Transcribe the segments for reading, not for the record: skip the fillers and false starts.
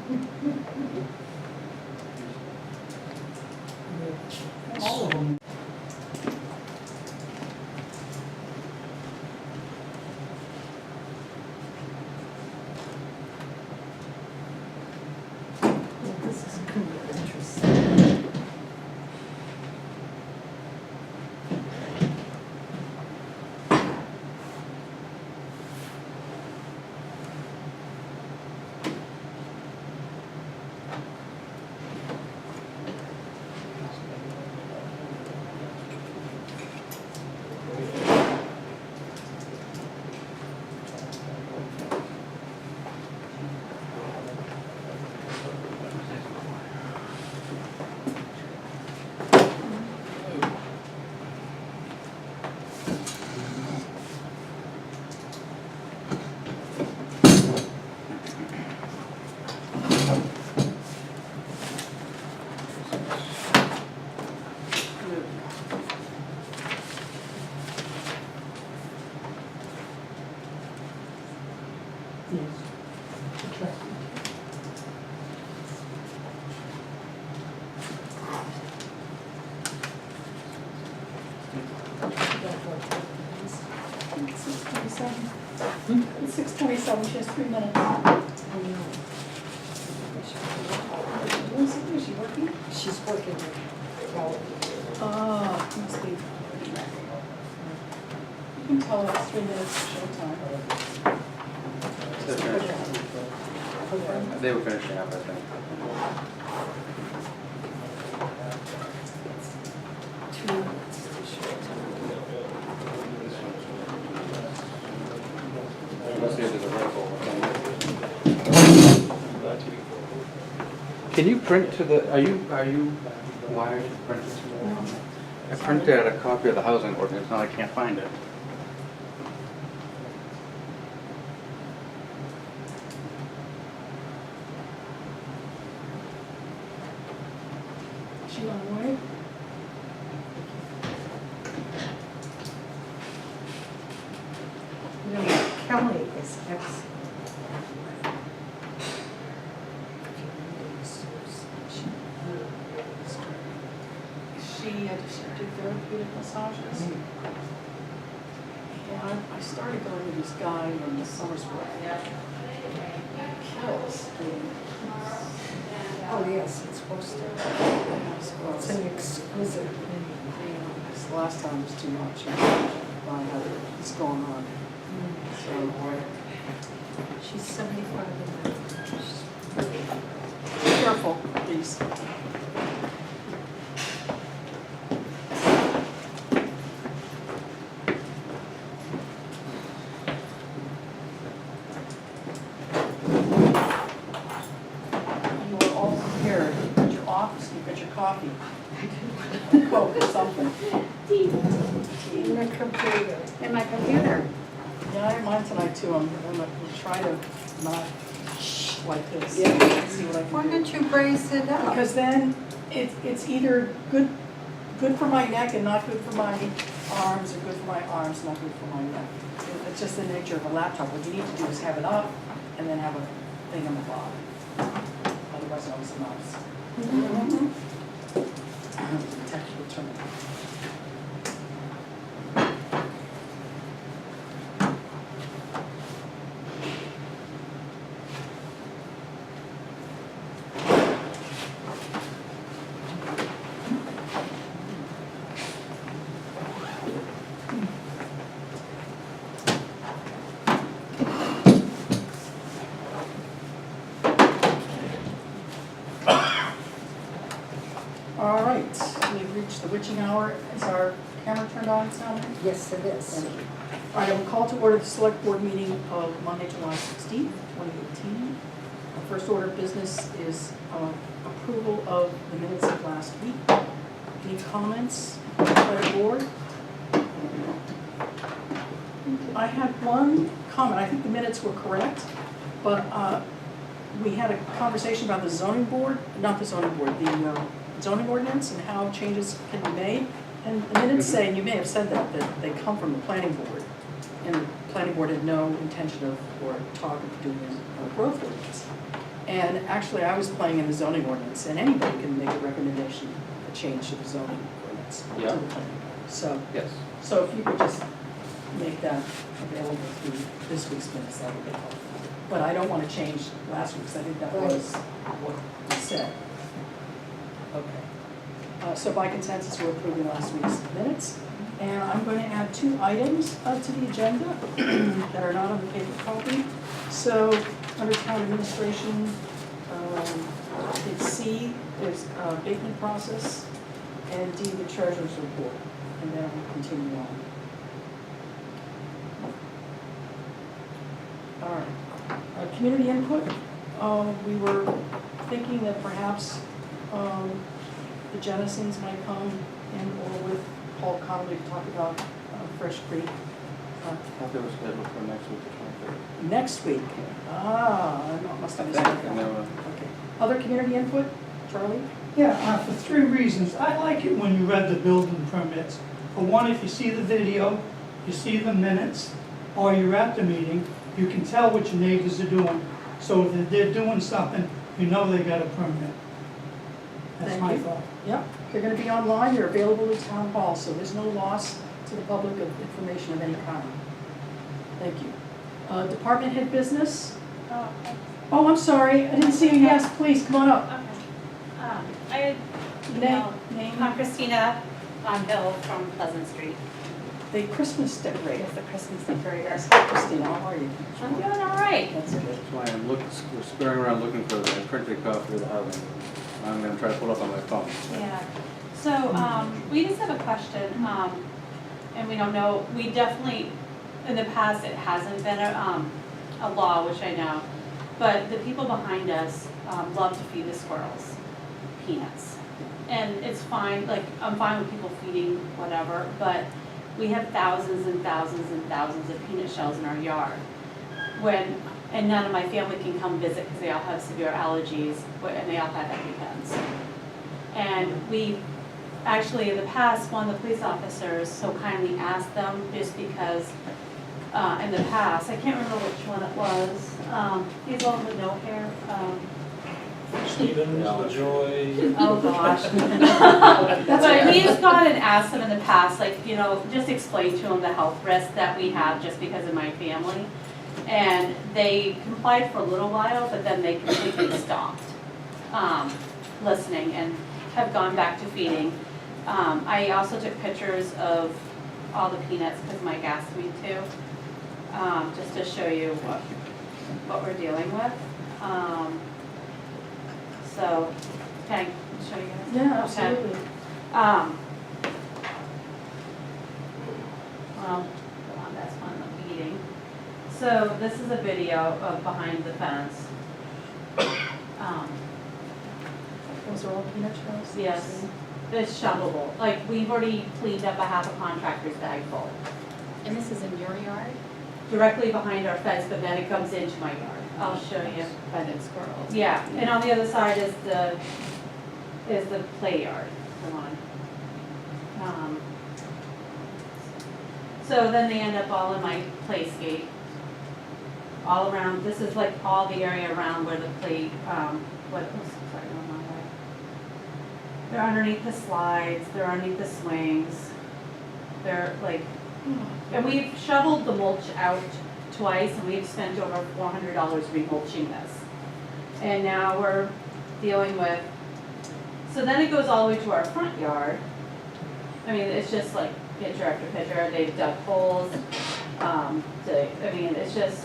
All of them. This is kind of interesting. It's 6:27. It's 6:27, she has 3 minutes. Is she working? She's working, well, Oh, must be. You can tell it's 3 minutes of showtime. They were finishing up, I think. 2 minutes to short time. Let's see if there's a vertical. Can you print to the, are you wired to print this? I printed out a copy of the housing ordinance, now I can't find it. She on the way? You know, Kelly is excellent. She had to do therapeutic massages. Yeah, I started going to this guy in the summer school. Kills. Oh, yes, it's supposed to. It's an exquisite thing. This last time was too much. I found out what's going on. So, She's 75 and be careful, please. You are all prepared. You got your office, you got your coffee. Coke or something. in the computer. In my computer. Yeah, I have mine tonight too. I'm gonna try to not shh like this. See what I Why can do. don't you brace it up? Because then it's either good for my neck and not good for my arms, or good for my arms, not good for my neck. It's just the nature of a laptop. What you need to do is have it up and then have a thing on the bottom. Otherwise, I was a mouse. Technical term. All right, we've reached the witching hour. Is our camera turned on, Sally? Yes, it is. All right, I will call to order the select board meeting of Monday, July 16th, 2018. Our first order of business is approval of the minutes of last week. Any comments by the board? I had one comment. I think the minutes were correct, but we had a conversation about the zoning board, not the zoning board, the zoning ordinance and how changes can be made. And the minutes say, and you may have said that they come from the planning board. And the planning board had no intention of, or talk of doing a growth ordinance. And actually, I was playing in the zoning ordinance, and anybody can make a recommendation, a change to the zoning ordinance. to the Yeah. planning board. So, Yes. so if you could just make that available through this week's minutes, that would be helpful. But I don't want to change last week's, I think that was what we said. Okay. So by consensus, we're approving last week's minutes. And I'm going to add 2 items to the agenda that are not on the paper copy. So, under town administration, it's C, there's abatement process, and D, the treasurer's report. And then we'll continue on. All right. Community input, we were thinking that perhaps the Jennisons might come in or with Paul Connolly to talk about Fresh Creek. I thought they were scheduled for next week, the 23rd. Next week. I must have missed I think, that. and they were- Okay. Other community input, Charlie? Yeah, for 3 reasons. I like it when you read the building permits. For one, if you see the video, you see the minutes, or you're at the meeting, you can tell what your neighbors are doing. So if they're doing something, you know they got a permit. That's Thank my you. thought. Yep, they're gonna be online, they're available at town hall, so there's no loss to the public of information of any kind. Thank you. Department head business? Oh, okay. Oh, I'm sorry, I didn't see you, yes, please, come on up. Okay. I had Name, I'm name, Christina Hill from Pleasant Street. the Christmas decorator. It's the Christmas decorator. Yes, Christina, how are you? I'm doing all right. That's good. That's why I'm we're scurrying around looking for the printed copy of the housing. I'm gonna try to pull it up on my phone. Yeah. So, we just have a question, and we don't know, we definitely, in the past, it hasn't been a law, which I know, but the people behind us, love to feed the squirrels peanuts. And it's fine, like, I'm fine with people feeding whatever, but we have thousands and thousands and thousands of peanut shells in our yard. And none of my family can come visit because they all have severe allergies, and they all have EpiPens. And we, actually, in the past, one of the police officers so kindly asked them, just because, in the past, I can't remember which one it was, he's the one with no hair, Stevens, LaJoy. oh gosh. But he's gone and asked them in the past, like, you know, just explain to them the health risk that we have just because of my family. And they complied for a little while, but then they completely stopped listening and have gone back to feeding. I also took pictures of all the peanuts because Mike asked me to, just to show you what we're dealing with. So, can I show you guys? Yeah, Okay. absolutely. Well, hold on, that's one I'm eating. So this is a video of behind the fence. Those are all peanut shells? Yes, it's shovelable. Like, we've already cleaned up a half a contractor's bag full. And this is in your yard? Directly behind our fence, but then it comes into my yard. I'll show you. By the squirrels? Yeah, and on the other side is the play yard, the one. So then they end up all in my playscape. All around, this is like all the area around where the play, sorry, no, my way. They're underneath the slides, they're underneath the swings. They're like, and we've shoveled the mulch out twice, and we've spent over $400 remulching this. And now we're dealing with, so then it goes all the way to our front yard. I mean, it's just like picture after picture, they've dug holes, it's just,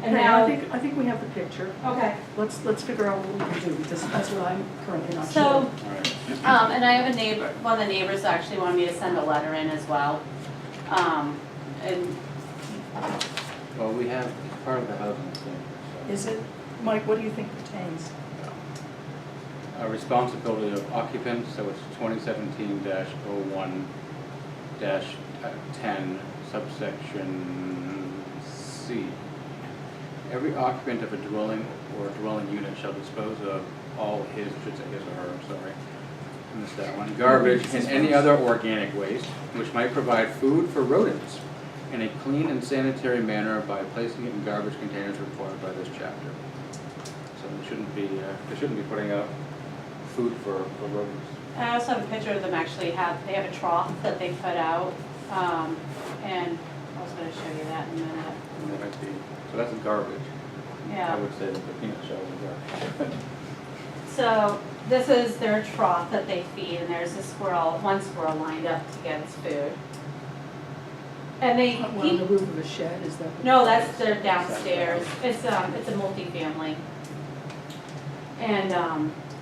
and Okay, now, I think we have the picture. okay. Let's figure out what we can do, because that's what I'm currently not So, sure. All right. and I have a neighbor, one of the neighbors actually wanted me to send a letter in as well. And Well, we have, it's part of the housing thing. so. Is it, Mike, what do you think pertains? Responsibility of occupants, so it's 2017-01-10 subsection C. Every occupant of a dwelling or dwelling unit shall dispose of all his, I should say his or her, I'm sorry, I missed that one, garbage and any other organic waste which might provide food for rodents in a clean and sanitary manner by placing it in garbage containers required by this chapter. So they shouldn't be putting out food for rodents. I also have a picture of them they have a trough that they put out, and I was gonna show you that in a minute. And that might be, so that's garbage. I Yeah, would say that the peanut shells are garbage. so this is their trough that they feed, and there's one squirrel lined up to get its food. And One on the roof of a shed, is that? no, that's their downstairs, it's a multifamily.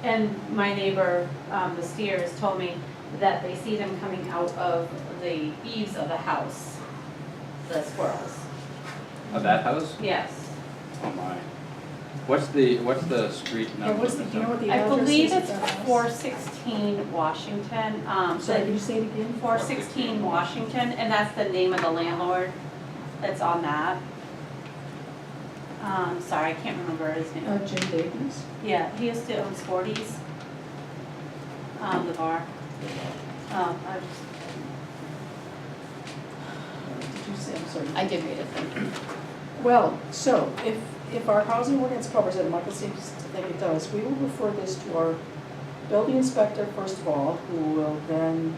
And my neighbor, the Steers, told me that they see them coming out of the eaves of the house, the squirrels. Of that house? Yes. Oh my. What's the street Yeah, number? do you know what the I address believe is of it's that house? 416 Washington, Sorry, can you say it again? 416 Washington, and that's the name of the landlord that's on that. Sorry, I can't remember his name. Jim Davies? Yeah, he used to own Sporties, the bar. Did you say, I'm sorry. I did read it, thank you. Well, so if our housing ordinance covers it, and Michael seems to think it does, we will refer this to our building inspector first of all, who will then,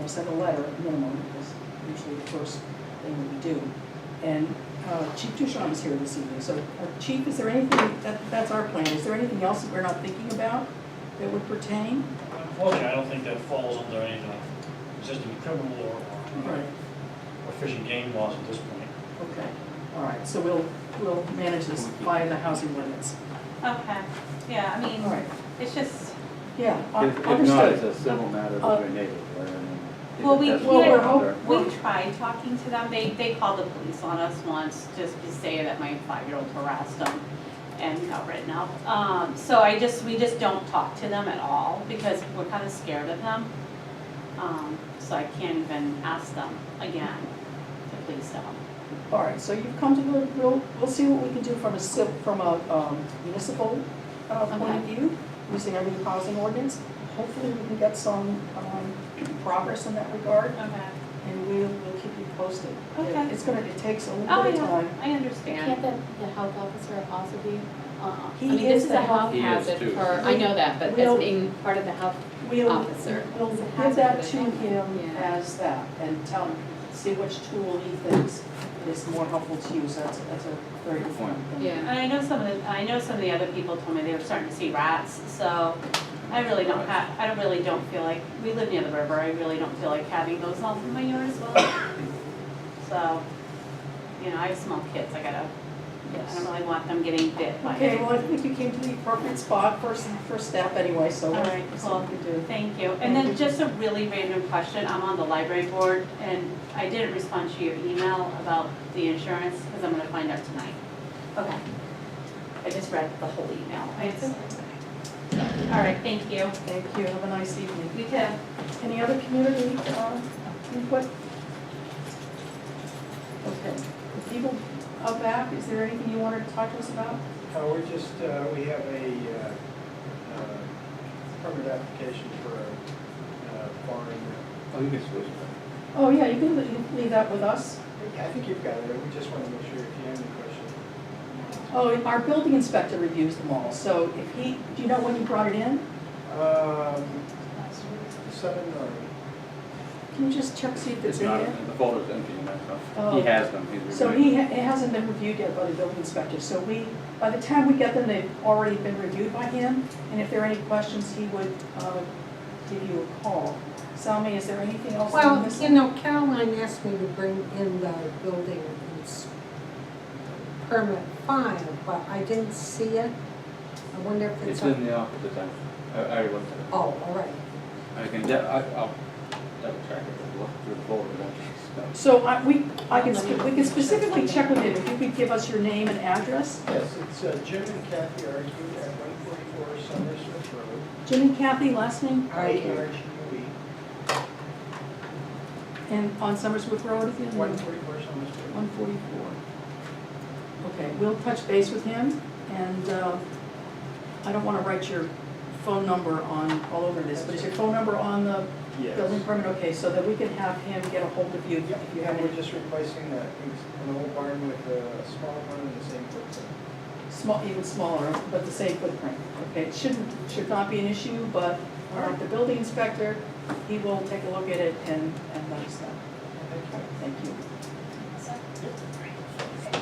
send a letter at minimum, because usually the first thing that we do. And Chief Ducharme is here this evening, so Chief, is there anything, that's our plan, is there anything else that we're not thinking about that would pertain? Unfortunately, I don't think that falls under any existing criminal Right. or fishing game laws at this point. Okay, all right, so we'll manage this via the housing ordinance. Okay, yeah, I mean, All right, it's just, yeah, If not, understood. it's a civil matter between neighbors, right? I mean, if well, we, that's well, what we're they're hope- under. we tried talking to them, they called the police on us once, just to say that my 5-year-old harassed them and got written up. So we just don't talk to them at all, because we're kind of scared of them. So I can't even ask them again to please stop. All right, so you've come to the, we'll see what we can do from a municipal point of view, using our new housing ordinance. Hopefully we can get some progress in that regard, Okay. and we'll keep you posted. Okay. It takes a Oh, little bit of yeah, time. I understand. Can't the health officer also be, I He mean, is this is the a health He is hazard too. for, I know that, but We'll- as being part of the health We'll officer. We'll It's a give hazard that for to the him Yeah. as that, and tell him, see which tool he thinks is more helpful to use. That's a very good point. Yeah. And I know some of the other people told me they were starting to see rats, so I really don't feel like, we live near the river, I really don't feel like having those all in my yard as well. So, I have small kids, I don't really want them getting bit by Okay, it. well, I think you came to the appropriate spot, first step anyway, so All right, we'll see what we can do. Thank you. And then just a really random question, I'm on the library board, and I didn't respond to your email about the insurance, because I'm gonna find out tonight. Okay. I just read the whole email. All right, thank you. Thank you, have a nice evening. You too. Any other community input? Okay, the people out back, is there anything you wanted to talk to us about? We have a permit application for a foreign, Oh, you can switch. Oh, yeah, you can leave that with us. I think you've got it, we just want to make sure if you have any questions. Oh, our building inspector reviews them all, so do you know when you brought it in? 7 or, Can you just check, see if it's It's in not, there? the folder's empty and that stuff. Oh. He has them, he's So reviewing. it hasn't been reviewed yet by the building inspector, so by the time we get them, they've already been reviewed by him, and if there are any questions, he would give you a call. Salmi, is there anything else I'm Well, missing? Caroline asked me to bring in the building permit file, but I didn't see it. I wonder if It's it's on. in the office, it's on, I already looked at it. Oh, all right. I can, I'll double check it, look through the folder, don't So we can specifically check with him, if you could give us your name and address. yes, it's Jim and Kathy Argue at 144 Summersmith Road. Jim and Kathy, last name? Argue. And on Summersworth Road again? 144 Summersmith. 144. Okay, we'll touch base with him, and I don't want to write your phone number all over this, but is your phone number on the building Yes. permit? Okay, so that we can have him get a hold of you if you have And we're any. just replacing an old barn with a small one in the same footprint. even smaller, but the same footprint. Okay, it should not be an issue, but the building inspector, he will take a look at it and let us know. Thank you.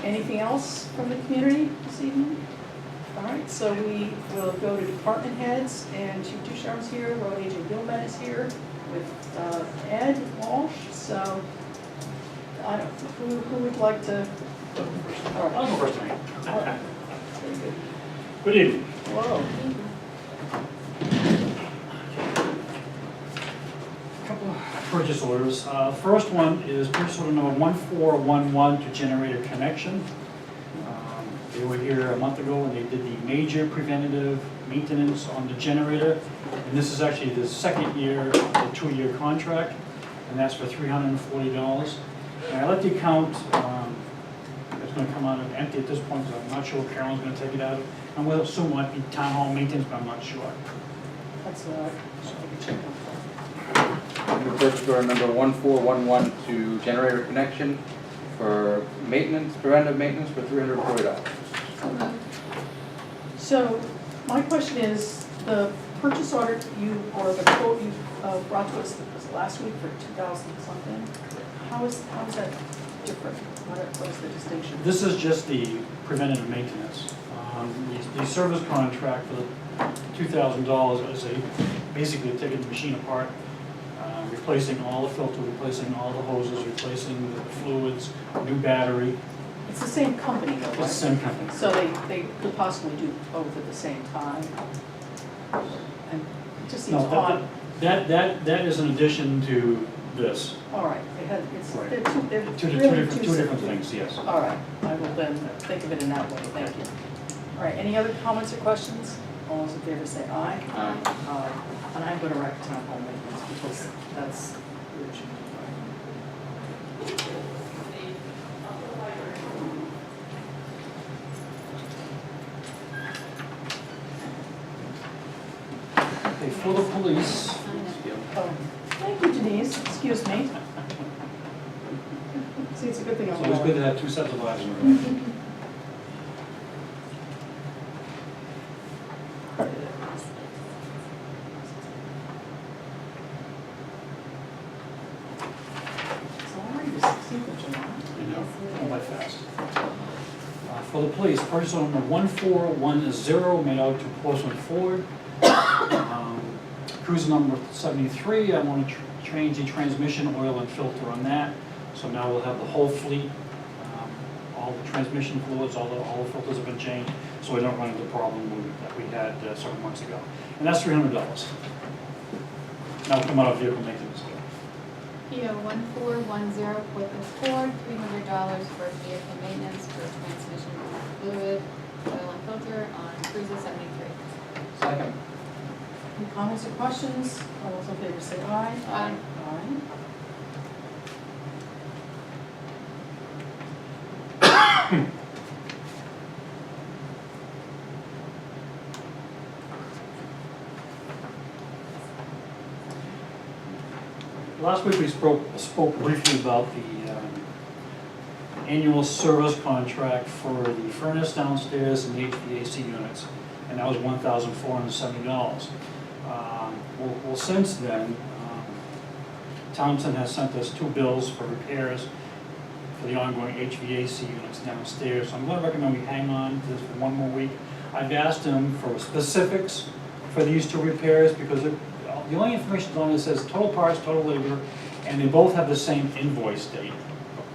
Anything else from the community this evening? All right, so we will go to department heads, and Chief Ducharme's here, Road Agent Gilman is here with Ed Walsh, so I don't, who would like to? All right. I'll go first tonight. All right. Very good. Good evening. Hello. Couple of purchase orders. First one is purchase order number 1411 to Generator Connection. They were here a month ago and they did the major preventative maintenance on the generator. And this is actually the second year of the 2-year contract, and that's for $340. And I let the account, it's going to come out of empty at this point, so I'm not sure if Carolyn's going to take it out of. I'm going to assume it might be town hall maintenance, but I'm not sure. That's all right. Under purchase order number 1411 to generator connection for maintenance, preventive maintenance for $340. So my question is, the purchase order you, or the quote you brought to us, was last week for 2,000 something? How is that different? What is the distinction? This is just the preventative maintenance. The service contract for the $2,000 is basically taking the machine apart, replacing all the filter, replacing all the hoses, replacing the fluids, new battery. It's the same company though, right? It's the same company. So they could possibly do both at the same time? And it just seems No, odd. that is in addition to this. All right, it's, Right. they're Two really different things, yes. All right, I will then think of it in that way, thank you. All right, any other comments or questions? All those in favor say aye. Aye. Aye. And I'm gonna write town hall maintenance because that's urgent. Okay, for the police, Oh, thank you, Denise, excuse me. See, it's a good thing it's I'm always good to on. have two sets of eyes on it. It's already the 16th of July. Went by fast. For the police, purchase order number 1410 made out to Portsmouth Ford. Cruiser number 73, I want to change the transmission oil and filter on that. So now we'll have the whole fleet, all the transmission fluids, all the filters have been changed, so we don't run into the problem that we had several months ago. And that's $300. Now we'll come out of vehicle maintenance. PO 1410, Portsmouth Ford, $300 for vehicle maintenance for transmission fluid, oil and filter on Cruiser 73. Second. Any comments or questions? All those in favor say aye. Aye. Aye. Last week we spoke briefly about the annual service contract for the furnace downstairs and the HVAC units, and that was $1,470. Well, since then, Townsend has sent us 2 bills for repairs for the ongoing HVAC units downstairs. So I'm going to recommend we hang on to this for 1 more week. I've asked him for specifics for these 2 repairs because the only information on it says total parts, total labor, and they both have the same invoice date,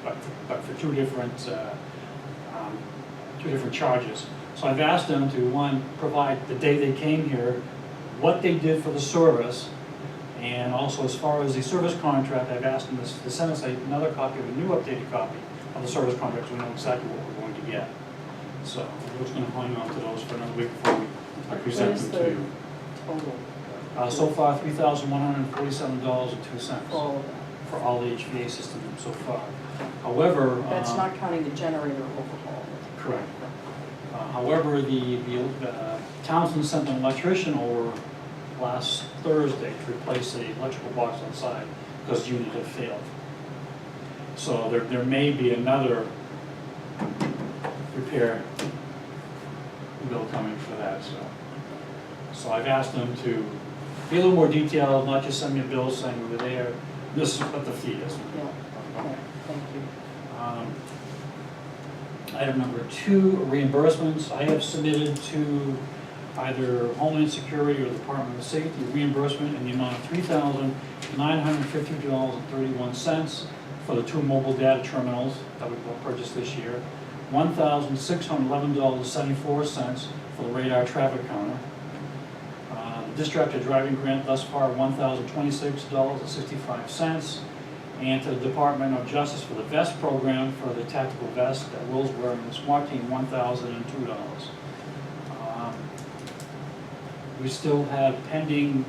but for 2 different charges. So I've asked them to, one, provide the day they came here, what they did for the service, and also as far as the service contract, I've asked them to send us another copy of a new updated copy of the service contract so we know exactly what we're going to get. So we're just going to hang on to those for another week before we present What is them to you. Total So far, $3,147.02 for all of that. for all the HVAC systems so far. However, That's not counting the generator overhaul. correct. However, the Townsend sent an electrician over last Thursday to replace the electrical box outside because the unit had failed. So there may be another repair bill coming for that, so. So I've asked them to be a little more detailed, not just send me a bill saying we were there, this is what the fee is. Yeah, okay, thank you. Item number 2, reimbursements. I have submitted to either Homeland Security or the Department of Safety reimbursement in the amount of $3,952.31 for the 2 mobile data terminals that we purchased this year, $1,611.74 for the radar traffic counter. The distracted driving grant thus far, $1,026.65. And to the Department of Justice for the vest program for the tactical vest that Will's wearing in the SWAT team, $1,002. We still have pending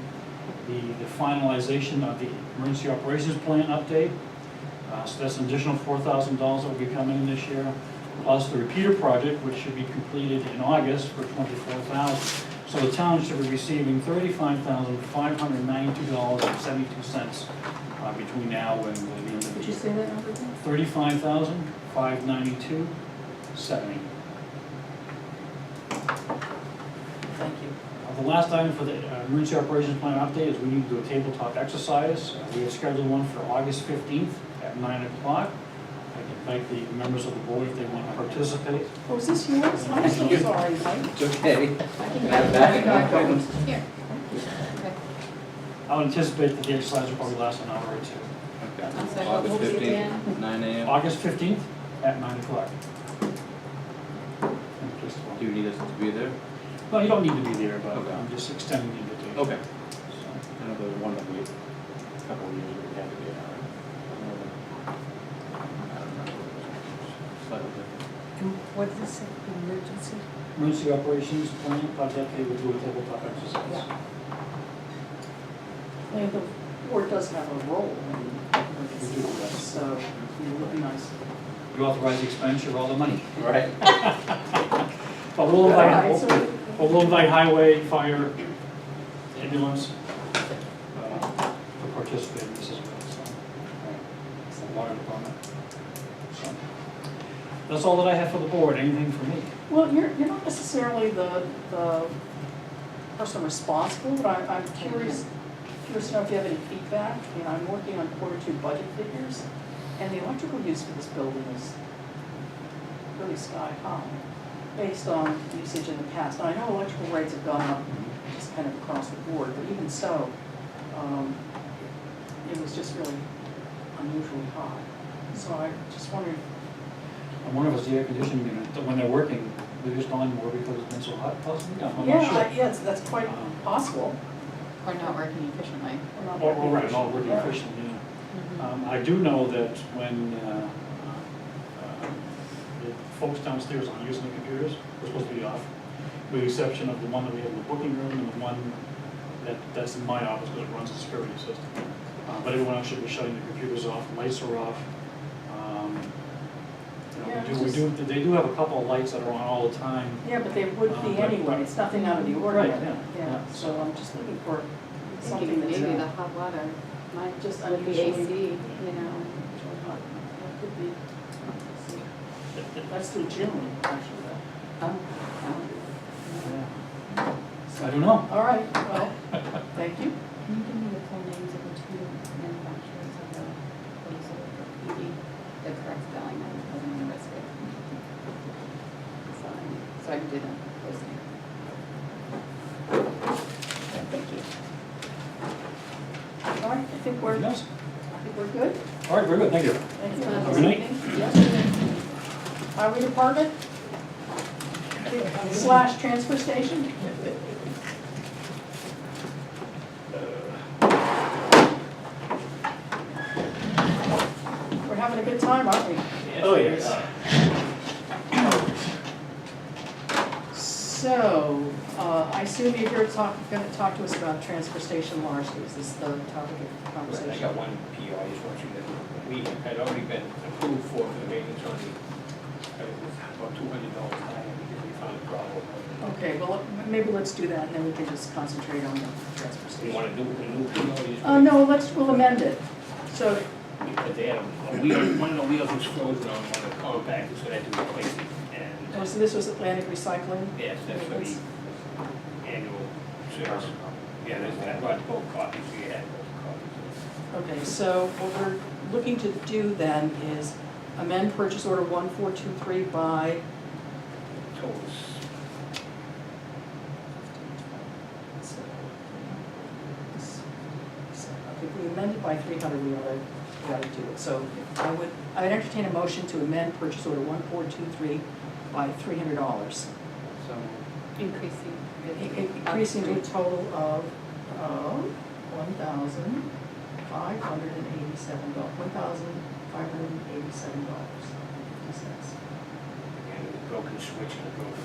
the finalization of the emergency operations plan update. So that's an additional $4,000 that will be coming in this year, plus the repeater project, which should be completed in August for $24,000. So the town should be receiving $35,592.72 between now and the end of the Could you year. say that number again? $35,592.70. Thank you. The last item for the emergency operations plan update is we need to do a tabletop exercise. We have scheduled one for August 15th at 9 o'clock. I can invite the members of the board if they want to participate. Oh, is this yours? I'm so sorry, Mike. It's okay. I can Have that. Here. Okay. I would anticipate that the exercise will probably last an hour or two. Okay. I'm sorry, August what was it 15th, again? 9 a.m. August 15th at 9 o'clock. And just Do one. you need us to be there? Well, you don't need to be there, but Okay. I'm just extending the invitation. Okay. So, I know the one that we, a couple of years ago, we had to be on. I don't know. Slightly different. What is this, emergency? Emergency operations plan, project, they will do a tabletop exercise. Yeah. And the board does have a role in emergency, We do, yes. so it would be nice. You authorize the expenditure of all the money. Right. But we'll invite, All right, so we'll invite highway, fire, ambulance, to participate in this as well, so. It's the water department. So, that's all that I have for the board. Anything for me? Well, you're not necessarily the person responsible, but I'm curious to know if you have any feedback. You know, I'm working on Q2 budget figures, and the electrical use for this building is really sky high, based on usage in the past. Now, I know electrical rates have gone up just kind of across the board, but even so, it was just really unusually high. So I just wondered, And one of us, the air conditioning unit, that when they're working, they're just on more because it's been so hot, possibly? I'm not sure. yes, that's quite possible. Or not working efficiently. We're not Well, working right, all working efficiently. efficiently, yeah. Mhm. I do know that when the folks downstairs aren't using the computers, they're supposed to be off, with the exception of the one that we have in the booking room and the one that's in my office because it runs the security system. But everyone else should be shutting the computers off, lights are off. Yeah, They do have a couple of lights that are on all the time. Yeah, but they would be But- anyway, it's nothing out of the ordinary. Right, yeah. So I'm just looking for something Thinking that's, maybe the hot water might just with the unusually. AC, you know. That could be. That's through June, actually, though. Oh, I don't know. All right, well, thank you. Can you give me the full names of the 2 manufacturers of the, what is it, the PD, the correct spelling, I wasn't gonna risk it. So I can do the posting. Thank you. All right, I think Anything else? we're good. All right, very good, thank you. Thank you. Have a good night. Yes. Highway Department? / transfer station? We're having a good time, aren't we? Oh, yes. So, I assume you're here gonna talk to us about transfer station largely, is this the topic of I conversation? got one PO, I just want you to, we had already been approved for the maintenance on the, about $200 higher because we found a problem. Okay, well, maybe let's do that, and then we can just concentrate on the transfer You station. want to do a new PO? You just No, we'll amend it. So, Because they had a wheel, one of the wheels was frozen on one of the compactors, so they had to replace it. And was so this was Atlantic Recycling? Yes, that's for the annual service. Yeah, I brought both copies, so you had both copies. Okay, so what we're looking to do then is amend purchase order 1423 by, Totals. if we amend it by 300, we ought to do it. So I would entertain a motion to amend purchase order 1423 by $300. So, Increasing. Increasing to a total of $1,587. And the broken switch and the broken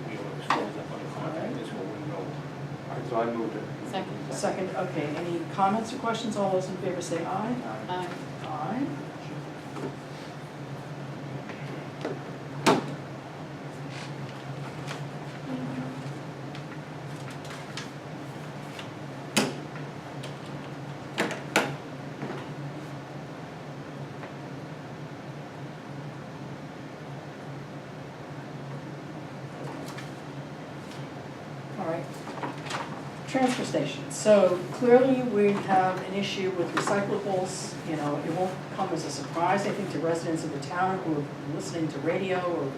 wheel that was frozen up on the contract, this one wouldn't go. all right, so I moved it. Second. Second, okay, any comments or questions? All those in favor say aye. Aye. Aye. All right. Transfer station. So clearly we have an issue with recyclables. You know, it won't come as a surprise, I think, to residents of the town who are listening to radio or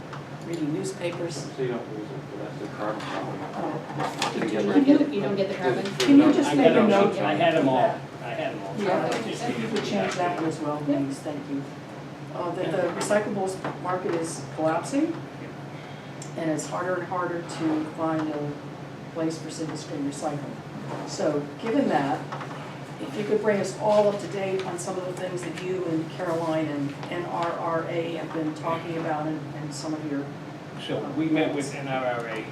reading newspapers. So you don't lose it, but that's the carbon problem. You don't get the carbon? Can you just I make got a them. note? I had them all, of I had them all. that? Yeah, if you could change that one as well, please, thank you. That the recyclables market is collapsing, and it's harder and harder to find a place for single stream recycling. So given that, if you could bring us all up to date on some of the things that you and Caroline and NRRA have been talking about and some of your, So we met with NRRA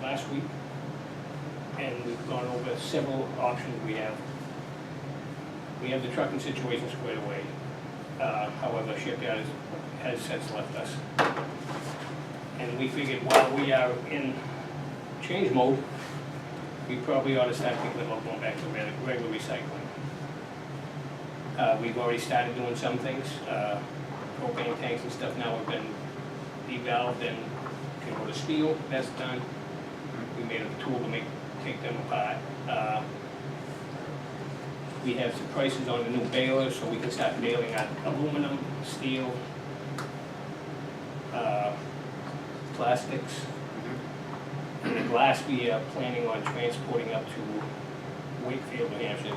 last week, and we've gone over several options we have. We have the trucking situation squared away. However, shipyard has since left us. And we figured while we are in change mode, we probably ought to start thinking about going back to regular recycling. We've already started doing some things. Propane tanks and stuff now have been devalved and can go to steel, that's done. We made a tool to take them apart. We have some prices on the new balers, so we can start baling out aluminum, steel, plastics. And the glass we are planning on transporting up to Wakefield, New Hampshire.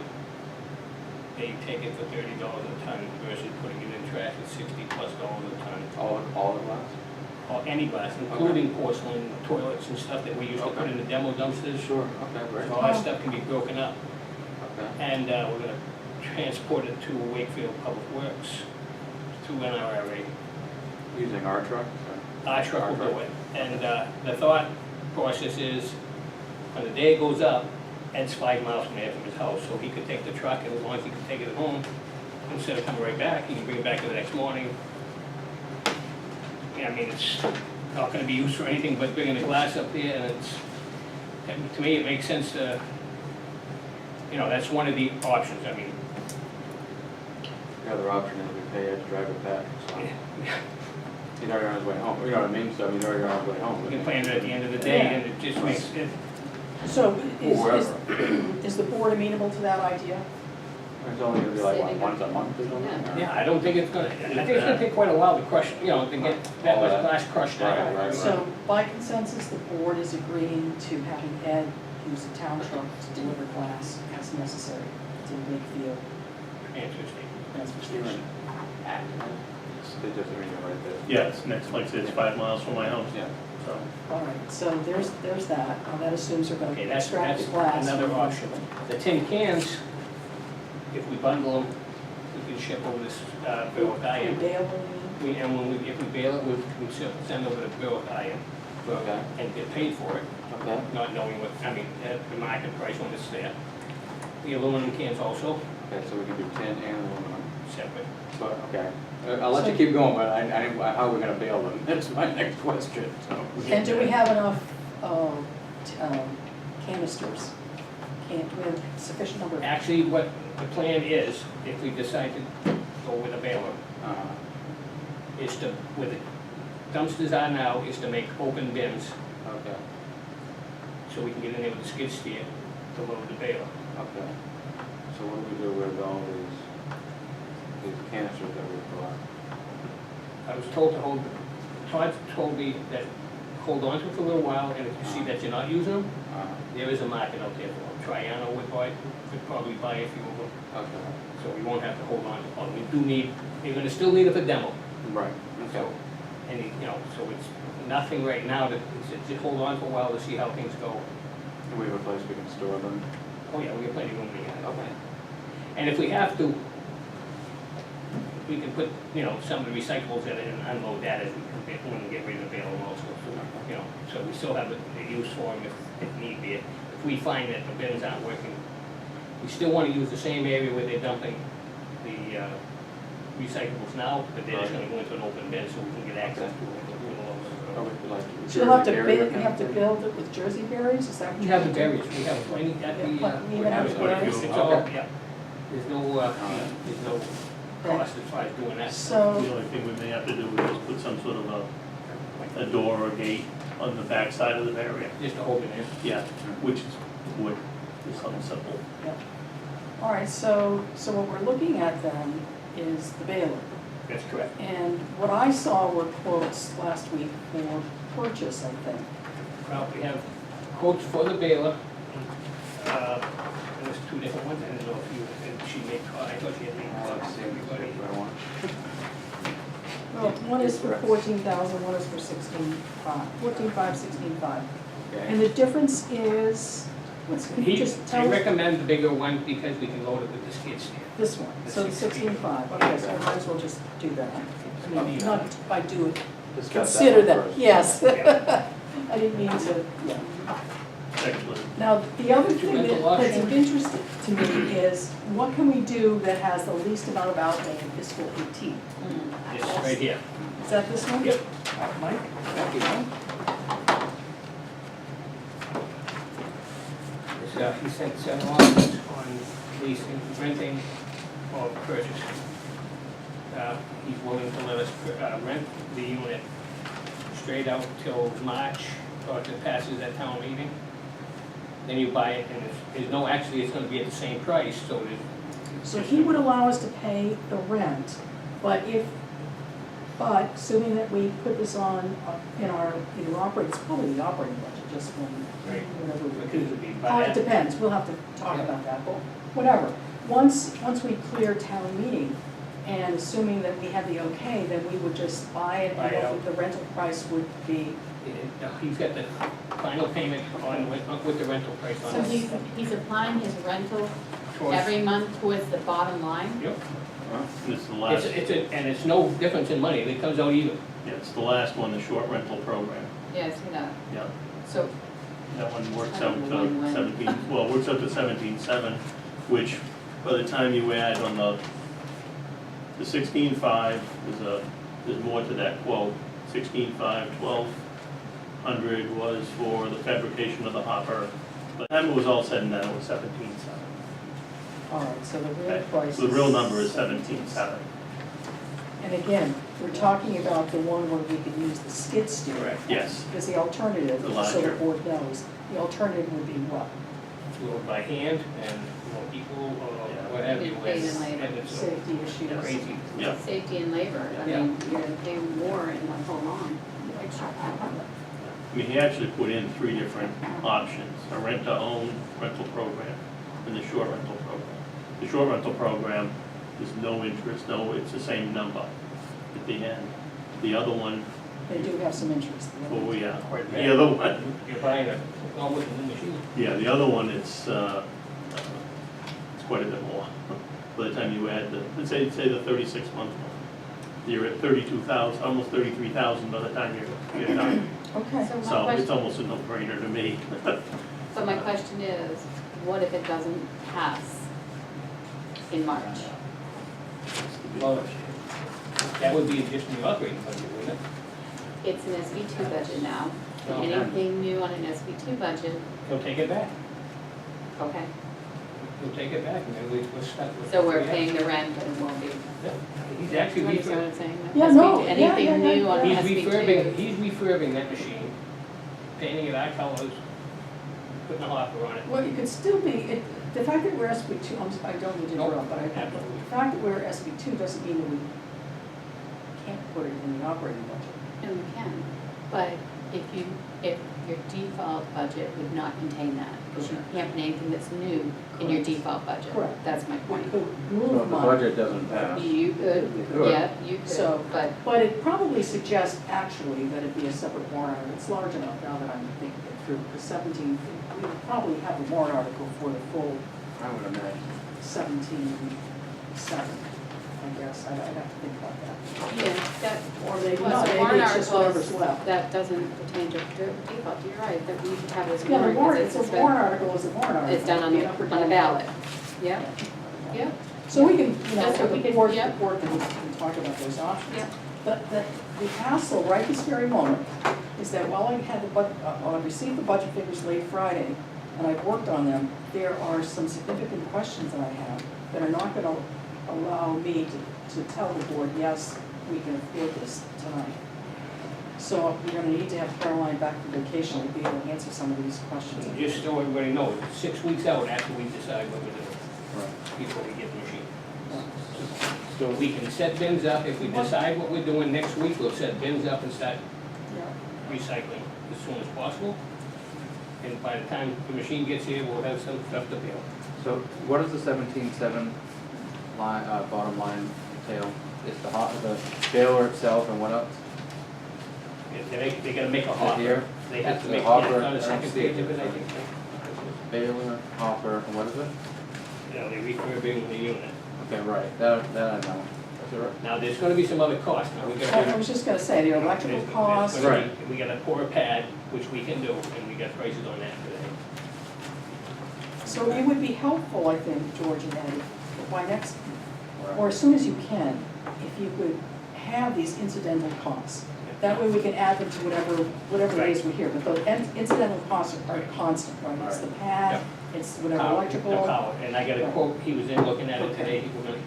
They take it for $30 a ton versus putting it in trash at $60+ a ton. All the glass? Or any glass, including porcelain toilets and stuff that we used to put in the demo dumpsters. Sure, okay, great. So all that stuff can be broken up. Okay. And we're gonna transport it to Wakefield Public Works through NRRA. Using our truck? Our truck will do it. And the thought process is, when the day goes up, Ed's 5 miles from there from his house, so he could take the truck, and as long as he can take it home, instead of coming right back, he can bring it back the next morning. Yeah, I mean, it's not gonna be used for anything but bringing the glass up there, and to me, it makes sense to, that's one of the options, I mean. The other option is we pay Ed to drive it back, so. He's already on his way home, you know what I mean, so he's already on his way home. We can plan it at the end of the day, and it just makes it, so Wherever. is the board amenable to that idea? It's only gonna be like, what, Saving once a up. month or something? or- yeah, I don't think it's gonna, I think it's gonna take quite a while to crush, to get that much glass crushed out. Right. So by consensus, the board is agreeing to having Ed use a town truck to deliver glass as necessary to Wakefield Transfer station. transfer Steven, station. They just read it right there. Yeah, it's next, like I said, it's 5 miles from my house, Yeah. so. All right, so there's that. Now that assumes they're Okay, gonna that's extract the glass. another option. The tin cans, if we bundle them, we can ship over this bill of iron. Bale, And if we bail it, we can send over the bill of iron Okay, and get paid for it, okay. not knowing what, the market price when it's there. The aluminum cans also Okay, so we can do tin and aluminum. separate. But, okay, I'll let you keep going, but how are we gonna bail them? That's my next question, so. and do we have enough canisters? Do we have sufficient number? Actually, what the plan is, if we decide to go with a baler, is to, with dumpsters are now is to make open bins, Okay, so we can get in there with the skid steer to load the baler. okay. So what do we do with all these canisters that we brought? I was told to hold, Todd told me that hold on to it for a little while, and if you see that you're not using them, there is a market out there for them. Triano would could probably buy a few of them, Okay, so we won't have to hold on to them. We do need, you're gonna still need it for demo. right, okay. So, and, so it's nothing right now to, just hold on for a while to see how things go. Do we have a place we can store them? Oh, yeah, we have plenty of room in here. Okay. And if we have to, we can put, some of the recyclables in it and unload that as we when we get rid of the bale also. So we still have the use for them if need be. If we find that the bins aren't working, we still want to use the same area where they're dumping the recyclables now, but they're just gonna go into an open bin so we can get access to it. Or we could like. So you'll have to Jersey build, Barrier you have to kind of build it with Jersey berries, is that what We you're have the doing? berries, we have plenty at the, We even have it's berries? all, Okay. yeah. There's no cost as far as doing that. The So, only thing we may have to do is just put some sort of a door or a gate on the back side of the barrier. Just to hold it in. Yeah, which is wood, is something simple. all right, so what we're looking at then is the baler. That's correct. And what I saw were quotes last week for purchase, I think. Well, we have quotes for the baler. There's two different ones, I don't know if she made, I thought she had made Let's copies see for if everybody. I want. Well, one is for 14,000, one is for 14,500, 16,500. And Okay. the difference is, can you just I tell us recommend the bigger one because we can load it with the skid steer. this one? So the 16,500, okay, so I might as well just do that. I mean, not if I do it, Discuss consider one that, first. yes. Yeah. I didn't mean to, yeah. Actually, Now, the other thing Mental that's of option. interest to me is, what can we do that has the least amount of outlay in fiscal 18? This right here. Is that this one? Yep. Mike? Thank you. He sent 7 offers on leasing, renting, or purchasing. He's willing to let us rent the unit straight out till March, or if it passes that town meeting. Then you buy it, and there's no, actually, it's gonna be at the same price, so there's. So he would allow us to pay the rent, but assuming that we put this on in our, either operating, it's probably the operating budget, just Right. whatever we Because do. it'd be It by that. depends, we'll have to talk Yeah. about that, but whatever. Once we clear town meeting, and assuming that we have the okay, then we would just buy it, Buy it and out. what the rental price would be. He's got the final payment on, with the rental price on So it. he's applying his rental Towards- every month towards the bottom line? Yep. this is the last, And it's no difference in money, it comes out even. yeah, it's the last one, the short rental program. Yes, Yeah, so, that one works I out don't know to when. 17, well, it works out to 17.7, which by the time you add on the 16.5, there's more to that quote. 16.5, 1,200 was for the fabrication of the hopper. By the time it was all said and done, it was 17.7. All right, so the real Okay, price is. so the real number is 17.7. And again, we're talking about the one where we could use the skid steer. Correct. Yes, Because the alternative, The just so the larger. board knows, the alternative would be what? Load by hand and equal or what have you. Get paid in and labor. it's Safety issues. Crazy. yeah. safety and labor, I Yeah. mean, you're gonna pay more in the whole on. I mean, he actually put in 3 different options, a rent-to-own rental program and the short rental program. The short rental program is no interest, it's the same number at the end. The other one, They do have some interest. oh yeah, Quite bad. the other one, You're buying a, almost a new machine. yeah, the other one, it's quite a bit more. By the time you add let's say the 36-month one, you're at 32,000, almost 33,000 by the time you're done. Okay. So my So it's question, almost a no-brainer to me. so my question is, what if it doesn't pass in March? Well, that would be just in the operating budget, wouldn't it? It's an SB2 budget now. Okay. Anything new on an SB2 budget, He'll take it back. okay. He'll take it back and then we're stuck with. So we're what we have. paying the rent and we'll be, Yeah. He's actually Do you understand what I'm saying? Yeah, SB2, no, yeah, anything yeah, new yeah. on He's SB2. refurbing that machine, painting it our colors, putting a hopper on it. Well, it could still be, the fact that we're SB two, I don't mean to interrupt, but Absolutely. the fact that we're SB two doesn't mean that we can't put it in the operating budget. And we can, but if your default budget would not contain that, because you can't put anything that's new in your Correct. default budget. Correct. That's my We point. could So move if the money. budget doesn't pass, You could, could. yeah, you could, So- but But it probably suggests actually that it be a separate warrant article. It's large enough now that I'm thinking it through. The 17, we would probably have a warrant article for the full I would imagine. 17.7, I guess. I'd have to think about that. yeah, that, Or maybe plus not, the maybe warrant it's just whatever's articles, left. that doesn't pertain to default, you're right, that we should have it as a Yeah, the warrant, warrant, because it's a warrant article, is a warrant article. it's done on Be the, up or on the down. ballot. Yeah, yeah, So we can, you know, That's for what we the could- board, yep. can talk about those options. yeah. The hassle right this very moment is that while I had I received the budget figures late Friday, and I've worked on them, there are some significant questions that I have that are not gonna allow me to tell the board, yes, we can afford this tonight. So we're gonna need to have Caroline back from vacation to be able to answer some of these questions. Just so everybody knows, 6 weeks out after we decide what we're doing, Right. before we get the machine. So we can set bins up, if we decide what we're doing next week, we'll set bins up and start Yeah. recycling as soon as possible. And by the time the machine gets here, we'll have some stuff to bail. So what does the 17.7 line, bottom line entail? Is the baler itself and what else? They gotta make a Is it hopper. here? They have to The make, hopper, yeah, it's on I the don't second see page it. of it, I think. Baler, hopper, and what is it? Yeah, they're refurbing the unit. Okay, right, that I know. Is it right? Now, there's gonna be some other costs, now we I gotta. was just gonna say, the electrical There's costs. gonna be- We gotta pour a pad, which we can do, and we got prices on that today. So it would be helpful, I think, George and Ed, if by next, Right. or as soon as you can, if you could have these incidental costs. That way we can add them to whatever it is we hear, but the incidental costs are constant, right? It's the pad, it's whatever Power, electrical. The power, and I got a Right. quote, he was in looking at it Okay. today,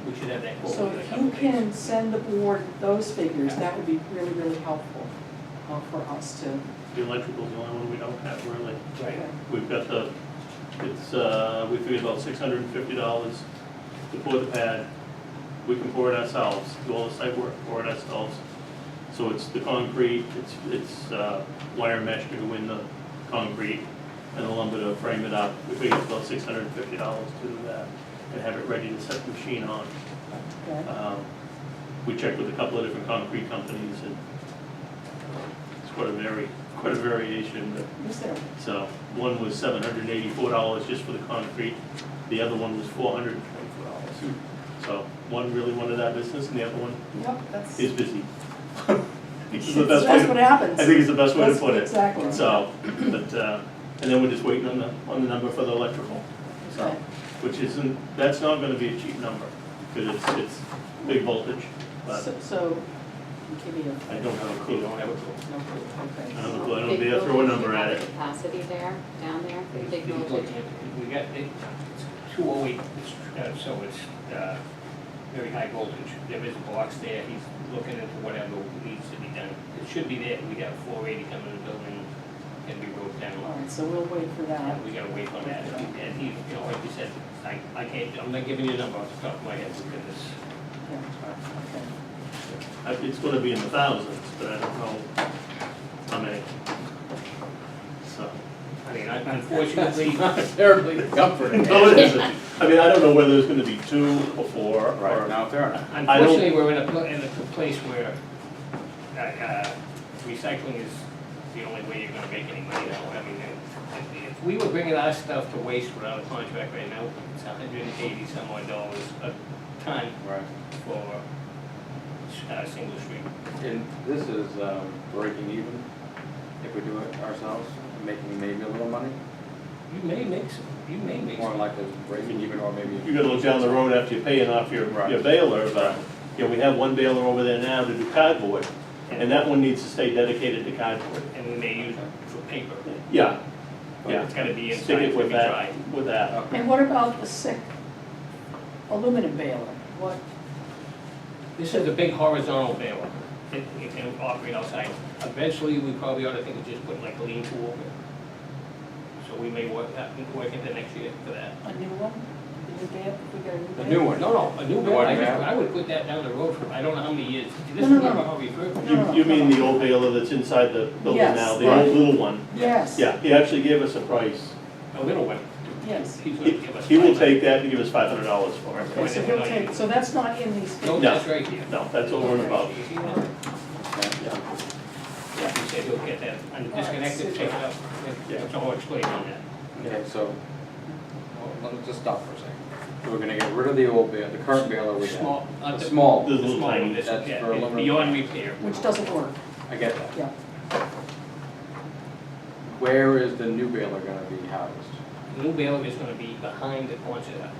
we should have that quote. So in a if couple you days. can send the board those figures, that would be really, really helpful for us to. The electrical's the only one we don't have really. Right. We've got we figured about $650 to pour the pad. We can pour it ourselves, do all the site work, pour it ourselves. So it's the concrete, it's wire mesh to go in the concrete and the lumber to frame it up. We figured it's about $650 to do that and have it ready to set the machine on. Okay. We checked with a couple of different concrete companies and it's quite a variation, but Is there? so one was $784 just for the concrete, the other one was $424. So one really wanted our business and the other one Yep, that's. is busy. It's the best way That's to- what happens. I think it's the best way to That's put it. Exactly. So, but, and then we're just waiting on the number for the electrical. So, Okay. which isn't, that's not gonna be a cheap number, because it's big voltage, but So, give me a, I don't have a You clue. don't have a clue. no clue, okay. I don't know, I don't Big dare throw a voltage, number you have at the it. capacity there, down there, for the big voltage. We got, it's 208, so it's very high voltage. There is a box there, he's looking into whatever needs to be done. It should be there, we got 480 coming in the building, can be broke down. All right, so we'll wait for that. And we gotta wait on that, and he, you know, like you said, I can't, I'm not giving you a number off the top of my head, because Yeah, okay. It's gonna be in the thousands, but I don't know how many. So, I mean, unfortunately, Not terribly comforting. no, it isn't. I mean, I don't know whether there's gonna be 2 or 4, Right, or, now, fair enough. unfortunately, we're in a place where recycling is the only way you're gonna make any money now. I mean, if we were bringing our stuff to waste without a contract right now, it's $180 some odd a ton Right. for single street. And this is breaking even if we do it ourselves, making maybe a little money, You may make more some. like a breaking even or maybe. you gotta look down the road after you're paying off your Right. baler, but, you know, we have one baler over there now to do cardboard, and that one needs to stay dedicated to cardboard. And we may use it for paper. Yeah, yeah. It's gotta be inside, Stick it's it gonna with be that, dry. with that. Okay. And what about the sick aluminum baler? What, This is a big horizontal baler. It can operate outside. Eventually, we probably ought to think of just putting like a lean-to over it. So we may work into next year for that. A new one? A new bale, if we get a new The bale? new one. No, a new The baler, one you have? I would put that down the road for, I don't know how many years. This No, is no, not no. how we refer to it. No, no, You mean the no. old baler that's inside the building Yes, now, the right. old little one? Yes. Yeah, he actually gave us a price. A little one. Yes. He's gonna give us. He will $500. take that and give us $500 for it. Okay, so he'll take, so that's not in these No, figures? that's right here. No, that's over and above. You see that? Yeah, he said he'll get that, and disconnect it, take it up, Yeah. that's all explained on that. Okay, so, well, let me just stop for a second. So we're gonna get rid of the old baler, the current baler we have. Small, The small, The The little small tiny, one, this, that's yeah, for it's aluminum. beyond repair. Which doesn't work, I get that. yeah. Where is the new baler gonna be housed? The new baler is gonna be behind the Quonset,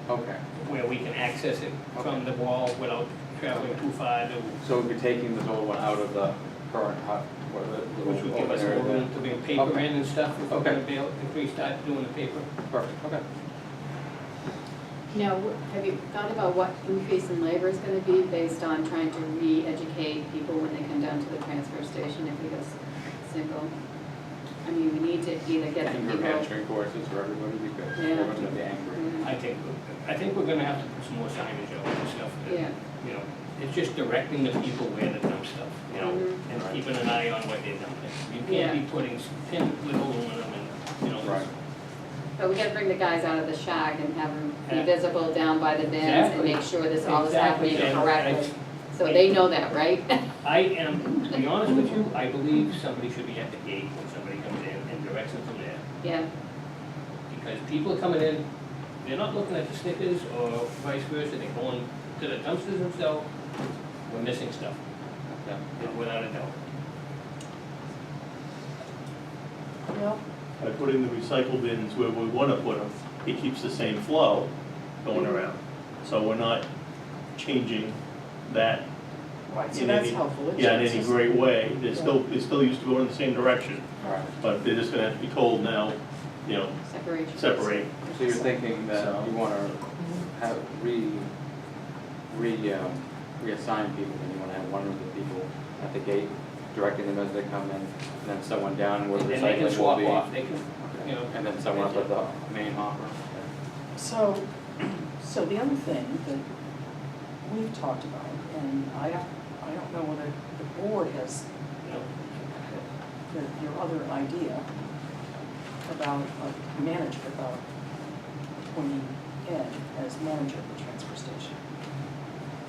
Okay, where we can access it from the wall without traveling too far, so we'll be taking this old one out of the current hut, where the which would little give us open more area room to bring paper Okay. in and stuff, if we're Okay. gonna bail, if we start doing the paper. there. Perfect, okay. Now, have you thought about what increase in labor is gonna be based on trying to re-educate people when they come down to the transfer station if we go single? I mean, we need to either get the Anger people. management courses for everybody because Yeah. everyone's gonna be angry. Mm, I think we're gonna have to put some more signage out and stuff. Yeah, You know, it's just directing the people where to dump stuff, you know, Mhm. and keeping an eye on what they're dumping. You Yeah. can't be putting tin with aluminum and, you know. Right. but we gotta bring the guys out of the shack and have them be Yeah. visible down by the bins and Exactly. make sure this all is Exactly, happening and correctly. So they know that, right? I am, to be honest with you, I believe somebody should be at the gate when somebody comes in and directs them from there. Yeah, Because people are coming in, they're not looking at the stickers or vice versa, they're going to the dumpsters themselves, we're missing stuff, Yeah. without a doubt. Well, By putting the recycle bins where we want to put them, it keeps the same flow going around. So we're not changing that right, so in that's any, helpful. It's yeah, in just- any great way. They're still used to going in the same direction, Right. but they're just gonna have to be told now, you know, separation. separate. So you're thinking that So- you wanna have, reassign people, and you wanna have one of the people at the gate directing them as they come in, and then someone down where the And they can recycling will swap be. off, they can, Okay. you know. And then someone up at the main hopper. So, so the other thing that we've talked about, and I don't know whether the board has you know, your other idea about a manager, about appointing Ed as manager of the transfer station.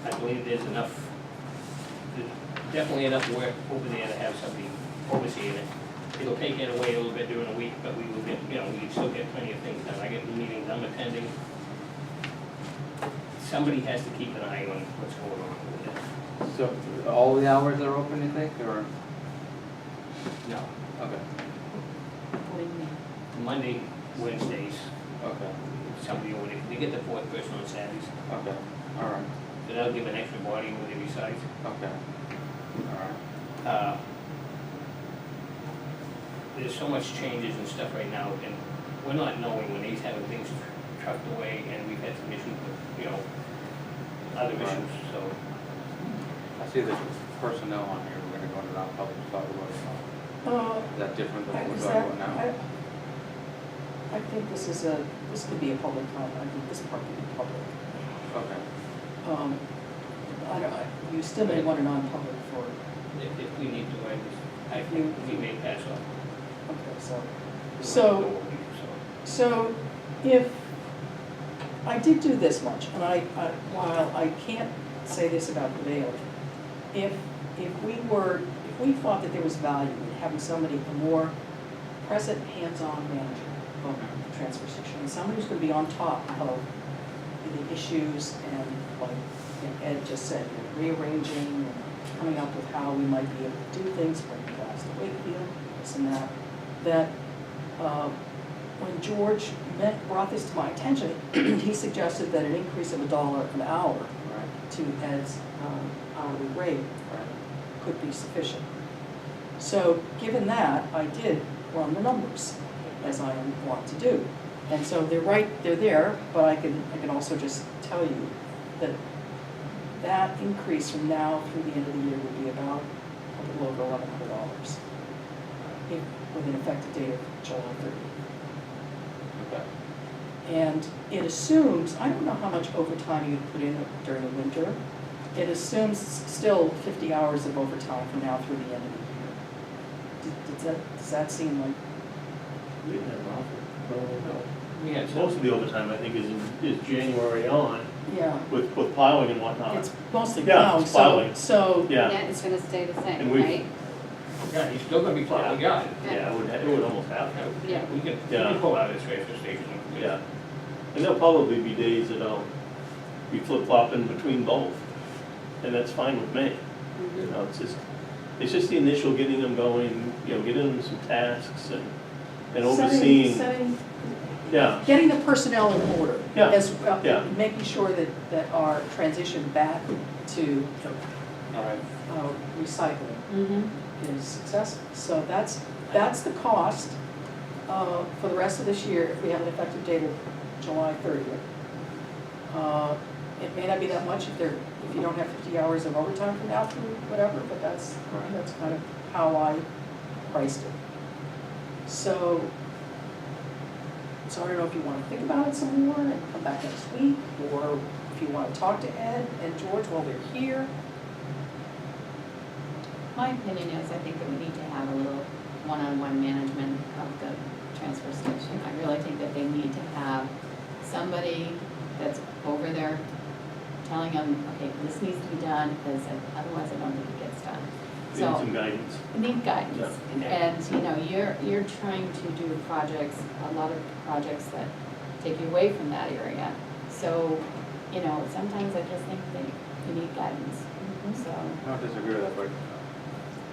I believe there's definitely enough work over there to have somebody overseeing it. It'll take it away a little bit during the week, but we will get, you know, we still get plenty of things done. I get meetings I'm attending. Somebody has to keep an eye on what's going on over there. So, all the hours are open, you think, or? No, Okay, What do you mean? Monday, Wednesdays, okay, somebody over there, they get the fourth person on Saturdays. okay, all right, So that'll give an extra body over there besides. okay, all right. There's so much changes and stuff right now, and we're not knowing when he's having things trucked away, and we've had some issues with, you know, other Right. issues, so. I see there's personnel on here, we're gonna go into non-public to talk about it. Is that different than what we're Is talking that- about now? I think this could be a public comment, I think this part could be public. Okay, You still may want a non-public for, If we need to, I You- think we may pass on. okay, so So if, I did do this much, and while I can't say this about the bailiff, if we thought that there was value in having somebody, a more present, hands-on manager of the transfer station, and somebody who's gonna be on top of the issues and, like Ed just said, rearranging and coming up with how we might be able to do things, bringing guys to Wakefield, this and that, when George brought this to my attention, he suggested that an increase of $1 an hour right, to Ed's hourly rate right. could be sufficient. So, given that, I did run the numbers, as I want to do. And so they're there, but I can also just tell you that that increase from now through the end of the year would be about a little over $1,100 with an effective date of July 30th. Okay. And it assumes, I don't know how much overtime you put in during the winter. It assumes still 50 hours of overtime from now through the end of the year. Does that seem like, We didn't have an offer. We had Most of the overtime, I think, is January on, yeah, with plowing and whatnot. it's mostly Yeah, plowing, it's plowing. so, Yeah, Yeah, it's gonna stay the same, And we- right? Yeah, he's still gonna be plowing, yeah. yeah, it would almost have to. Yeah. We can Yeah. pull out of this transfer station. Yeah. And there'll probably be days that I'll be flip-flopping between both, and that's fine with me. You know, it's just the initial getting them going, you know, getting them some tasks and overseeing. setting, Yeah, getting the personnel in order. Yeah, As, yeah. making sure that our transition back to All right. recycling Mm-hmm. is successful. So that's the cost for the rest of this year if we have an effective date of July 30th. It may not be that much if you don't have 50 hours of overtime from now through whatever, but that's kind of how I priced it. So I don't know if you want to think about it some more and come back next week, or if you want to talk to Ed and George while they're here. My opinion is, I think that we need to have a little one-on-one management of the transfer station. I really think that they need to have somebody that's over there telling them, okay, this needs to be done, because otherwise I don't think it gets done. need So, some guidance. need guidance. Yeah. And, you know, you're trying to do projects, a lot of projects that take you away from that area. So, you know, sometimes I just think that you need guidance, so. I don't disagree with that, but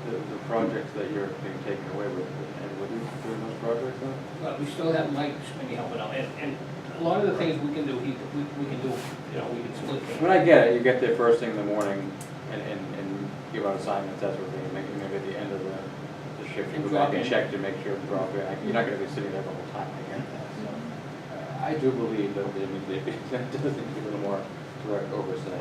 the projects that you're being taken away with, and with you doing those projects though? But we still have Mike maybe helping out, and a lot of the things we can do, we can do, you know, we can split. I mean, I get it, you get there first thing in the morning and give out assignments, that sort of thing, maybe at the end of the shift, you And go drop back and in. check to make sure, drop in. You're not gonna be sitting there the whole time, I get that, so. I do believe that there needs to be, that does need to be a little more direct oversight,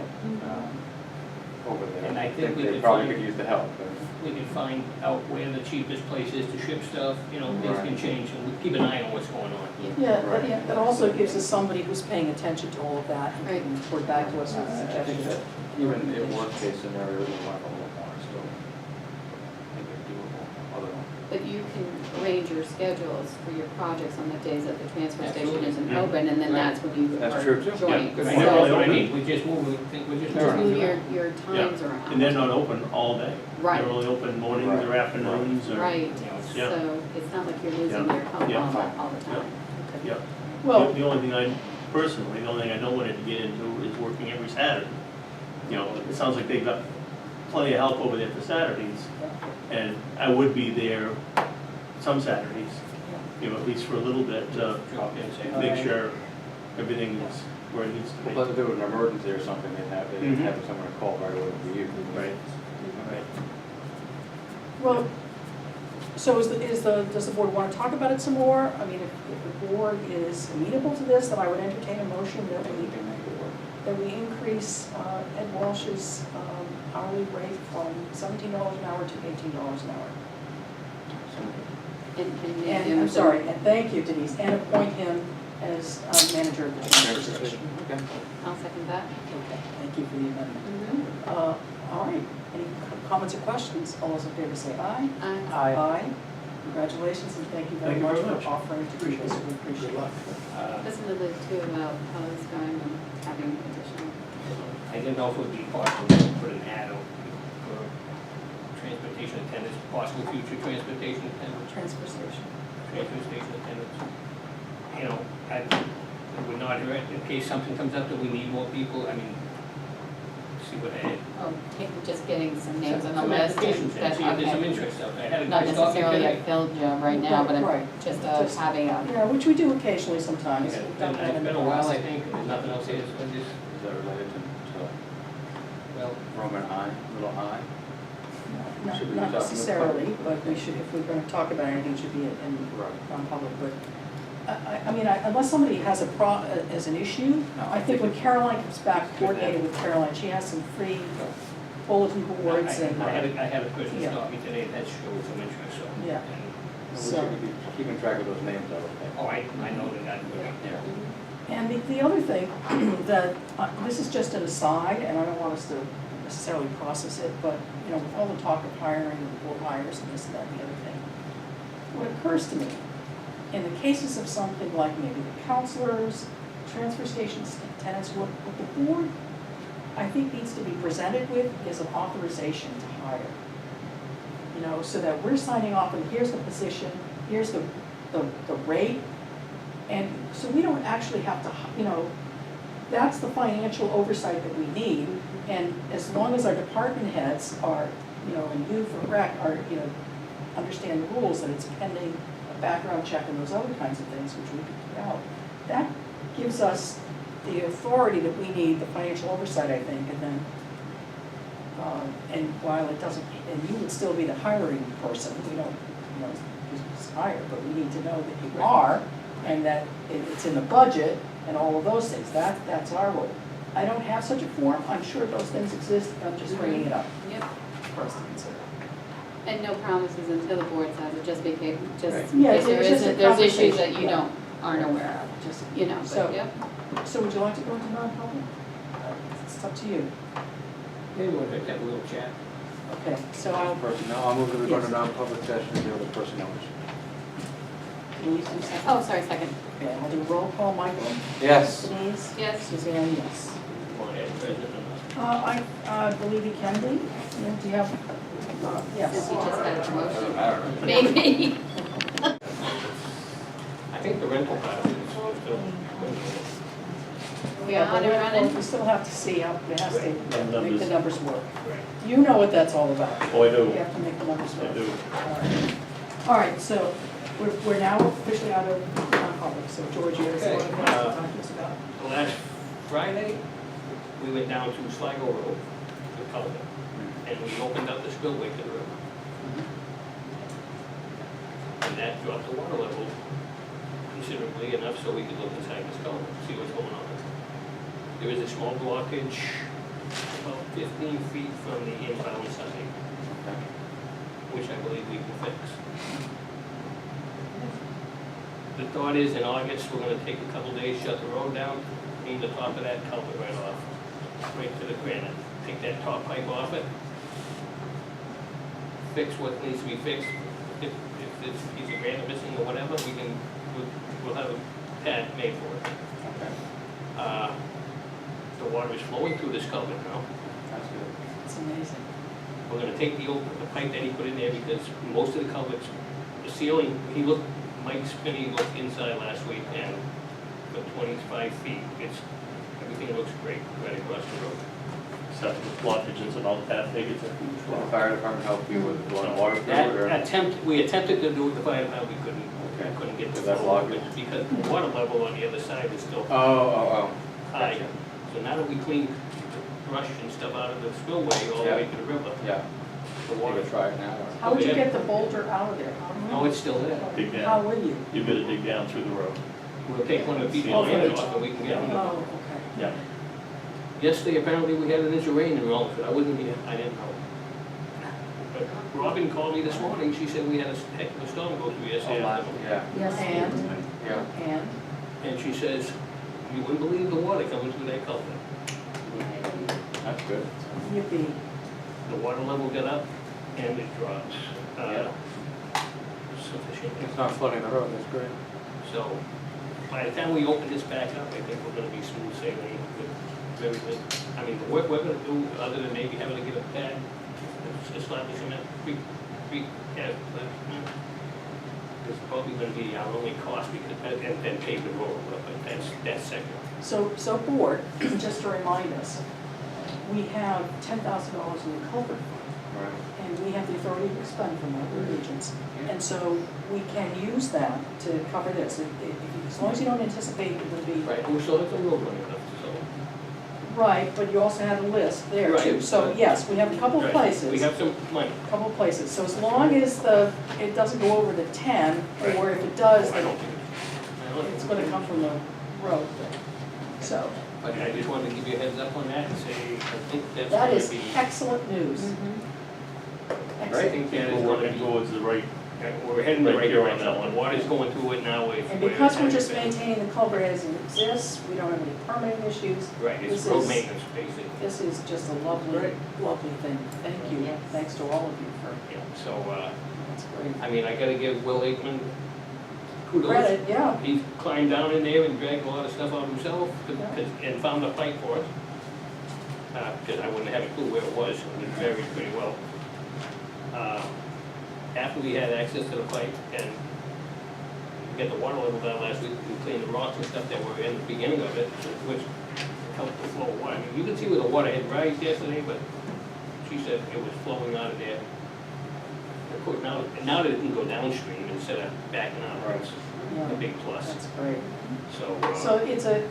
over there. And I think we they could probably find- could use the help, but. We can find out where the cheapest place is to ship stuff, you know, things can Right. change, and we keep an eye on what's going on. Yeah, Right. that also gives us somebody who's paying attention to all of that and Right. can report back to us with I think suggestions. that even in worst case scenarios, we want a little more, still. Make it doable, otherwise. But you can arrange your schedules for your projects on the days that the transfer station Absolutely. isn't Mhm. open, and then Right. that's when you That's are true, too. joining. Yeah. Right, They're that's really what I open. mean, we just move, we're just Just moving move around. your times around. And they're not open all day. Right. They're only open mornings or Right. afternoons or. Right, You know, it's- Yeah. so it's not like you're losing Yeah. your phone Yeah. all the time. Yeah. Well, The only thing personally, the only thing I don't want it to get into is working every Saturday. You know, it sounds like they've got plenty of help over there for Saturdays, and I would be there some Saturdays, you know, at least for a little bit, to Drop in, say hi. make sure everything is where it needs to be. Well, if there was an emergency or something, they'd Mhm. have someone to call right away for you. Right, right. well, so does the board want to talk about it some more? I mean, if the board is amenable to this, then I would entertain a motion that we increase Ed Walsh's hourly rate from $17 an hour to $18 an hour. And, I'm sorry, and thank you Denise, and appoint him as manager of the transfer station. Okay. I'll second that. Okay, thank you for the amendment. Mm-hmm. All right, any comments or questions? All those in favor say aye. Aye. Congratulations and thank you very Thank you much very for much. offering to do this, we appreciate Good it. luck. Listen to the two about how it's going and having additional. I didn't know if it would be possible to put an ad out for transportation attendants, possible future transportation attendants, Transfer station. transfer station attendants. You know, it would not hurt in case something comes up that we need more people, I mean, see what I, Oh, just getting some names on the some list. applications and That's see if there's some okay. interest out there. I had a Not guy stop me necessarily today. a filled job right now, but Right. just Just- having a, Yeah, which we do occasionally sometimes. Yeah, We've done that It's in the been a while, past. I think, and there's nothing else here, so just, Is that related to well, Roman I, little I? Not Should we not be talking about necessarily, public? but we should, if we're going to talk about anything, it should be in Right. non-public, but unless somebody has as an issue, No, I think when Caroline comes back, coordinated with Caroline, she has some free bulletin boards and. I had a person Yeah. stop me today that showed some interest, so. Yeah. We So- should be keeping track of those names, I would think. Oh, I know that, Yeah. And the other thing, that, this is just an aside, and I don't want us to necessarily process it, but, you know, with all the talk of hiring and board hires and this and that and the other thing, what occurs to me, in the cases of something like maybe the counselors, transfer station tenants, what the board, I think, needs to be presented with is an authorization to hire. You know, so that we're signing off and here's the position, here's the rate, and so we don't actually have to, you know, that's the financial oversight that we need. And as long as our department heads are, you know, and you for rec are, you know, understand the rules, that it's pending a background check and those other kinds of things, which we could put out, that gives us the authority that we need, the financial oversight, I think, and then, and while it doesn't, and you would still be the hiring person, we don't, you know, just hire, but we need to know that you are, and that it's in the budget, and all of those things, that's our role. I don't have such a form, I'm sure those things exist, I'm just bringing it up Yep. for us to consider. And no promises until the board says it, just because, just Right. Yeah, if there it's just a isn't, there's issues that conversation, you yeah. aren't aware of, Just, you know, So- but yep. so would you like to go into non-public? It's up to you. Maybe we'll have a little chat. Okay, so I'll, Personnel, I'll move that we go Yes. to non-public session to deal with personnel issues. Denise, you second? Oh, sorry, second. Okay, I'll do a roll call, Michael, Yes. Denise, Yes. Suzanne, yes. Want to add president or not? I believe you can be. Yeah, do you have, Since yes. you just had a promotion. matter. Maybe. I think the rental part of it is still. We are on and running. We still have to see how, it has to Right. make the numbers work. Right. You know what that's all about. Oh, I You do, have to make the numbers I work. do. All right, so we're now officially out of non-public, so George, you have Okay, something to talk to us about? Last Friday, we went down to Sligo Road, the culvert, and we opened up the spillway to the river. And that dropped the water level considerably enough so we could look inside this culvert, see what's going on. There is a small blockage about 15 feet from the inbound side, which I believe we can fix. The thought is in August, we're gonna take a couple days, shut the road down, clean the top of that culvert right off, right to the granite. Take that top pipe off it, fix what needs to be fixed. If there's a piece of granite missing or whatever, we'll have a pad made for it. The water is flowing through this culvert now. That's good. It's amazing. We're gonna take the pipe that he put in there because most of the culverts, the ceiling, Mike Spinney looked inside last week and for 25 feet, everything looks great right across the road. Except the blockage is about that big, it's a huge Will the block. fire department help you with blowing water through it, or? We attempted to do it the fire department, we Okay. couldn't get the With that flow, blockage? because the water level on the other side is still Oh, high. gotcha. So now that we cleaned brush and stuff out of the spillway all the way Yeah. to the river, Yeah, the you water, gonna try it now, or? How would you Yeah. get the boulder out of there? oh, it's still there. Dig How down, will you? you better dig down through the road. We'll take one of the people Okay. in off and we can get them. Oh, okay. Yeah. Yesterday, apparently, we had an inch of rain in Rollinsford. I wasn't here, I didn't know. But Robin called me this morning, she said we had a heck of a storm go through Oh, yesterday. last, yeah, Yes, and, yeah. and, And she says, you wouldn't believe the water coming through that culvert. That's good. yippee. The water level got up and it dropped. Yeah. Sufficiently. It's not flooding the road, that's great. So, by the time we open this back up, I think we're gonna be smooth sailing with everything. I mean, the work we're gonna do, other than maybe having to get a pad, establish cement, precast, it's probably gonna be our only cost, because, and then pave the road, but that's second. So board, just to remind us, we have $10,000 in the culvert fund, Right. and we have the authority to expend from other regions. And so we can use that to cover this. As long as you don't anticipate it will be. Right, we still have the road running up, so. Right, but you also had a list there too. Right. So yes, we have a couple of Right, places. We have some money. Couple of places. So as long as it doesn't go over the 10, or if it does, I then don't think, it's gonna come from the road. So, But I just wanted to give you a heads up on that and say, I think that's that gonna is be, excellent news. I Excellent. think that is We're gonna working be, towards the right, we're heading in the Right right here on direction. that one. The water's going through it now, And because we're just maintaining the culvert as it exists, we don't have any permitting issues. Right, it's this road is- maintenance, basically. This is just a lovely, lovely thing. Thank you. Yes. Thanks to all of you for, Yeah, so, that's great. I mean, I gotta give Will Aikman kudos. Credit, yeah. He climbed down in there and dragged a lot of stuff out himself Yeah. and found a pipe for us. Because I wouldn't have a clue where it was, it was buried pretty well. After we had access to the pipe and get the water level down last week, we cleaned the rocks and stuff that were in the beginning of it, which helped the flow of water. I mean, you can see where the water had rise yesterday, but she said it was flowing out of there. Of course, now that it can go downstream instead of backing out, it's a Yeah, big plus. that's great. So, So it's a,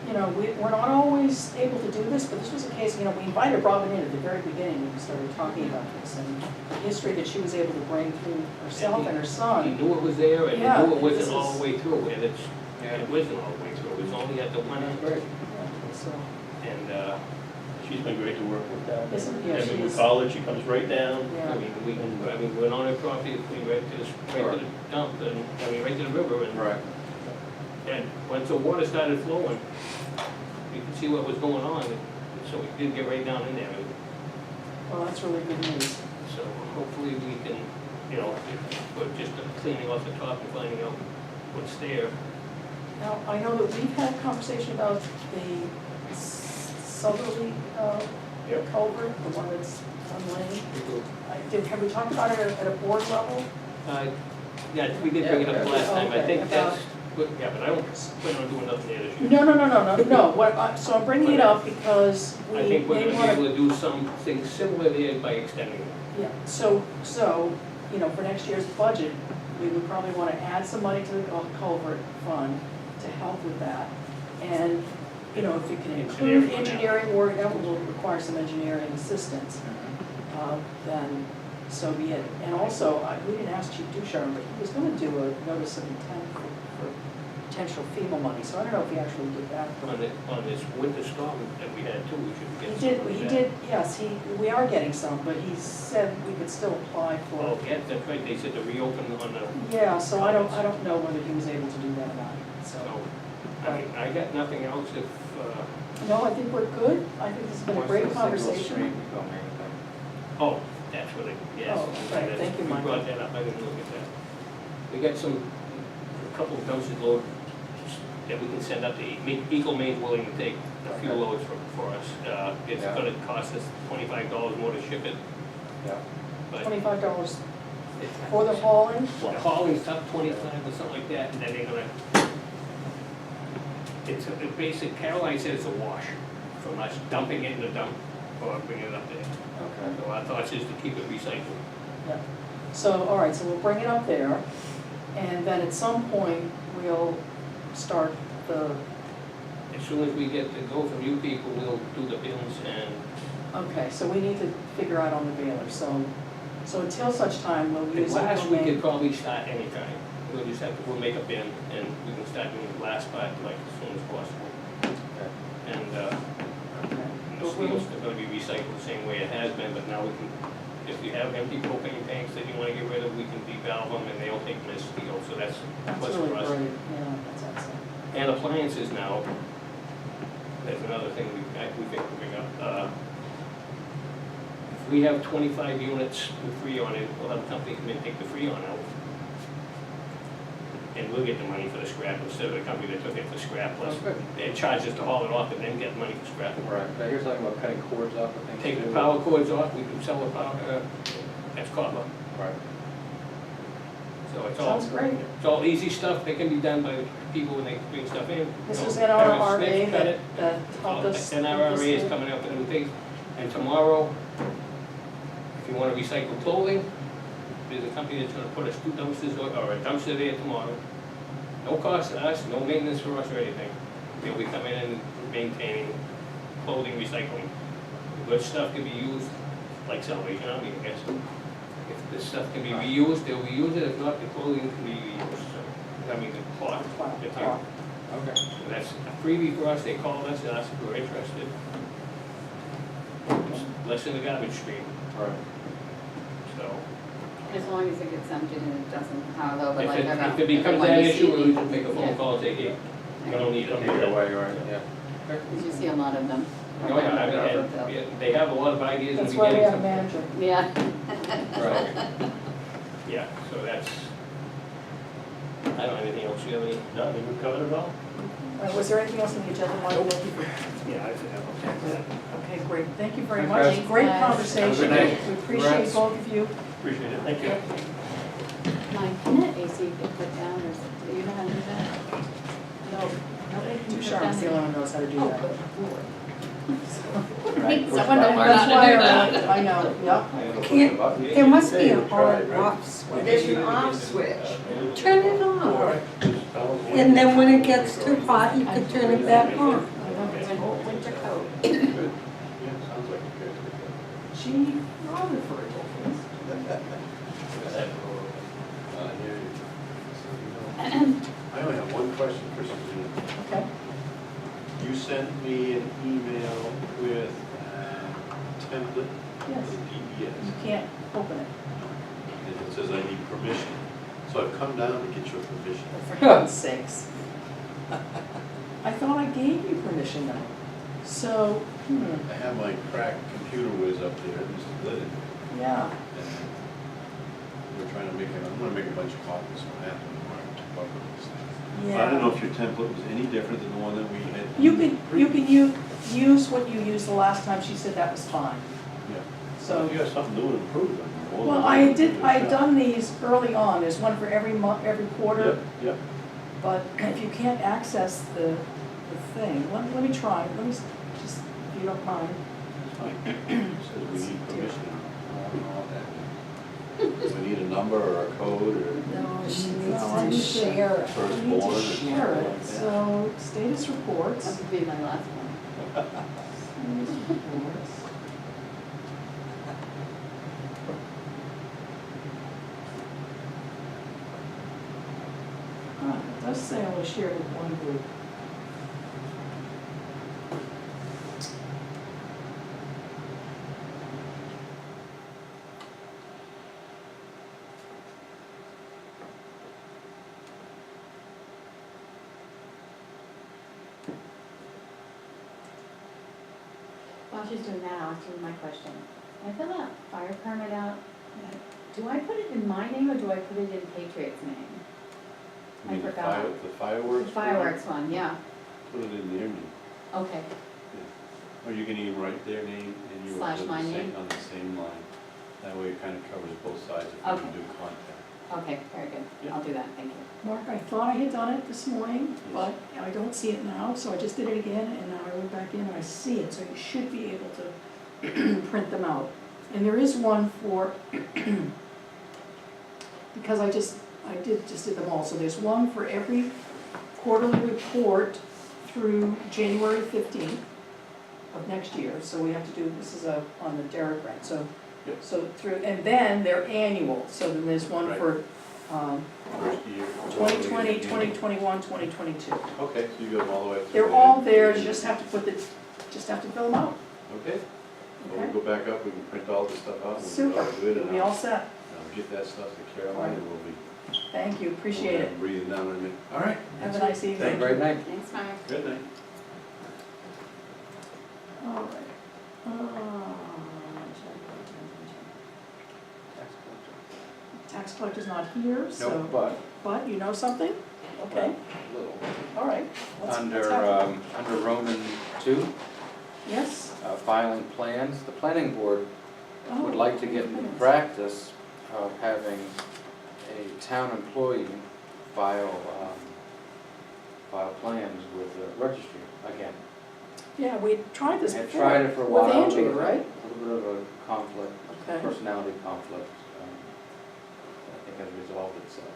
you know, we're not always able to do this, but this was a case, you know, we invited Robin in at the very beginning when we started talking about this, and the history that she was able to bring through herself and her he son. knew it was there, and he Yeah, knew it this wasn't all is- the way through, and it's, Yeah. it wasn't all the way through, it was only at the one end. Yeah, so, And, she's been great to work with down there. Isn't- yeah, I she mean, is. with college, she comes right down. yeah. I mean, we're on our property, we right to the dump, and, I mean, right to the river, and, Right. and once the water started flowing, you could see what was going on, and so we did get right down in there. Well, that's really good news. So hopefully we can, you know, we're just cleaning off the top and finding out what's there. Now, I know that we've had a conversation about the southerly Yep. culvert, the one that's on Lane. Have we talked about it at a board level? Yeah, we did bring it up last time, I Okay, think about- that's, yeah, but I don't plan on doing nothing there this year. No, so I'm bringing it up because we I think we're may gonna be wanna. able to do something similar there by extending it. Yeah, so, you know, for next year's budget, we would probably wanna add some money to the culvert fund to help with that. And, you know, if it can include Engineering on that. engineering work, that will require some engineering assistance, then so be it. And also, we didn't ask Chief Ducharme, but he was gonna do a notice of intent for potential FEMA money, so I don't know if he actually did that. but- On this winter storm that we had too, we should get some of He that. did, yes, we are getting some, but he said we could still apply for. Oh, yeah, that's right, they said to reopen on the, Yeah, so I don't know whether he was able to do that or not, so. so, I mean, I got nothing else if, No, I think we're good, I think this has been a What's great the single conversation. stream filming thing? oh, that's what it, yes. Oh, right, That's- thank you, We Michael. brought that up, I didn't look at that. We got a couple of dumpster loads that we can send up to Eagle Main's willing to take a few Okay. loads for us. It's Yeah. gonna cost us $25 more to ship it, Yeah. but $25 it's. for the hauling, Well, hauling's up 25 or something like that, and then they're gonna, it's a basic, Caroline said it's a wash from us dumping it in the dump or bringing it up there. okay, So our thought is to keep it recycled. yeah. So, all right, so we'll bring it up there, and then at some point, we'll start the, As soon as we get the go from you people, we'll do the bins and okay, so we need to figure out on the baler, so until such time, we'll use. glass, Eagle we Main. could probably start anytime. We'll just have to, we'll make a bin and we can start doing the glass part like as soon as possible. And, Okay. the steel's still gonna be recycled the same way it has been, but now we can, if you have empty propane tanks that you wanna get rid of, we can devalve them and they'll take them as steel, so that's That's plus really for us. great, yeah, that's excellent. And appliances now, that's another thing we think we'll bring up. If we have 25 units with Freon in, we'll have a company come in and take the Freon out. And we'll get the money for the scrap instead of the company that took it for scrap, plus That's good. they charge us to haul it off and then get money for scrap. Right, I hear something about cutting cords off and things. Take the too. power cords off, we can sell the power, that's copper. Right. So it's all, Sounds great. it's all easy stuff, they can be done by people when they bring stuff in. This Don't was have a NRRA snitch cut that, it. that helped us. NRRA with is this. coming up with new things, and tomorrow, if you wanna recycle clothing, there's a company that's gonna put us 2 dumpsters or a dumpster there tomorrow. No cost to us, no maintenance for us or anything. They'll be coming in and maintaining clothing recycling. The good stuff can be used, like Salvation Army, I guess. If this stuff can be reused, they'll reuse it, if not, the clothing can be reused, so. I mean, the clock. Clock, the time. clock. Okay. So that's a freebie for us, they called us and asked if we were interested. It's less than the garbage stream, Right. so. As long as it gets emptied and it doesn't pile over like I If it becomes that issue, we'll just make a phone call and say, hey, you don't need Take it. it away, right, yeah. Did you see a lot of them? Oh, yeah, I mean, and they have a lot of ideas in the That's why we beginning. have a manager. Yeah. Right. Yeah, so that's, I don't have anything else, you have any? No, I think we've covered it all. Was there anything else on the agenda, Michael? Yeah, I think Okay, great, thank you very Thanks, much. guys. Great Thanks. conversation. Have a good night. We appreciate Congrats. both of you. Appreciate it, thank you. My minute AC get put down or something, do you know how to do that? No, too sharp, is the only one who knows how to do Oh, that. good lord. Right. Someone to learn That's how to why do that. I know, yep. Can't, there must be an tried, on right? off switch. There's an off switch. Turn it on. And then when it gets too hot, you can turn it back on. Winter coat. Yeah, sounds like a good. Gee, rather for it. I only have one question for Susan. Okay, You sent me an email with a template yes, for the you PBS, can't open it, and it says I need permission. So I've come down to get your permission. for God's sakes. I thought I gave you permission though. So, I have my cracked computer whiz up there, Mr. Glidden, yeah, and we're trying to make it, I'm gonna make a bunch of copies, so I have to mark up with this thing. yeah. I don't know if your template was any different than the one that we had. You can use what you used the last time, she said that was fine. Yeah. So, You got something new and improved on your old well, one. I had done these early on, there's one for every month, every quarter. Yep, yep. But if you can't access the thing, let me try, let me, just, if you don't mind. It's fine. It says we need permission. I don't know what that means. Do we need a number or a code or No, she No, I needs need to to- share it. I firstborn need or to something share like it, that? so status That reports. would be my last one. Status reports. It does say only shared with one group. While she's doing that, I'll ask you my question. When I fill that fire permit out, do I put it in my name or do I put it in Patriot's name? You I mean the forgot. fire- The The fireworks? fireworks one, yeah, Put it in their name. okay. Or you can even write their name and yours Slash on the my same, name? on the same line. That way it kind of covers both sides if you Okay. can do contact. Okay, very good. Yeah. I'll do that, thank you. Mark, I thought I had done it this morning, but I don't see it now, so I just did it again, and now I went back in and I see it, so you should be able to print them out. And there is one for, because I just did them all, so there's one for every quarterly report through January 15th of next year, so we have to do, this is on the Derek grant, so, Yep. so through, and then they're annual, so then there's one Right. for, First year. 2020, 2021, 2022. Okay, so you go all the way up. They're all there, you just have to fill them out, Okay, well, okay? we'll go back up, we can print all this stuff out. and we'll Super, go do it, you'll and be I'll all set. get that stuff to Caroline and we'll be. Thank you, appreciate we'll it. have breathing down in a minute. All right. Have a nice evening. Thank you. Great night. Thanks, Mark. Good night. All right. Tax collector's not here, No, so, but you know something? Okay, little. all right. What's Under, happening? under Roman 2, Yes? filing plans, the planning board Oh, would like to get into goodness. practice of having a town employee file, file plans with the registry again. Yeah, we tried this I had before. tried it for a while. With Andrea, there was right? A little bit of a conflict, Okay. personality conflict. I think has resolved itself.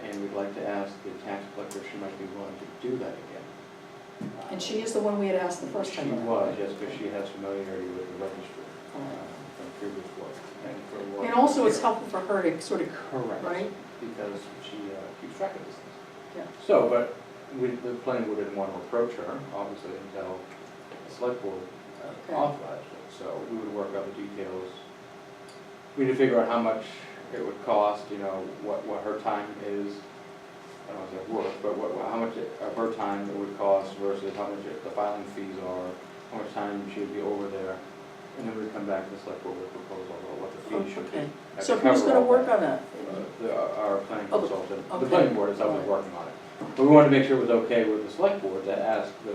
And we'd like to ask the tax collector if she might be willing to do that again. And she is the one we had asked the first She time. around. was, yes, because she has familiarity with the registry from previous work and for work. And also it's helpful for her to sort of, Correct. right? because she keeps track of these things. Yeah. So, but the planning board didn't want to approach her, obviously, until the select board Okay. authorized it. So we would work out the details. We need to figure out how much it would cost, you know, what her time is, I don't want to say work, but how much of her time it would cost versus how much the filing fees are, how much time she would be over there. And then we'd come back to the select board with a proposal about what the fee should be. Okay. That So could who's cover gonna all work that. on that? Our planning Oh, consultant, the okay. planning board itself is Alright. working on it. But we wanted to make sure it was okay with the select board to ask the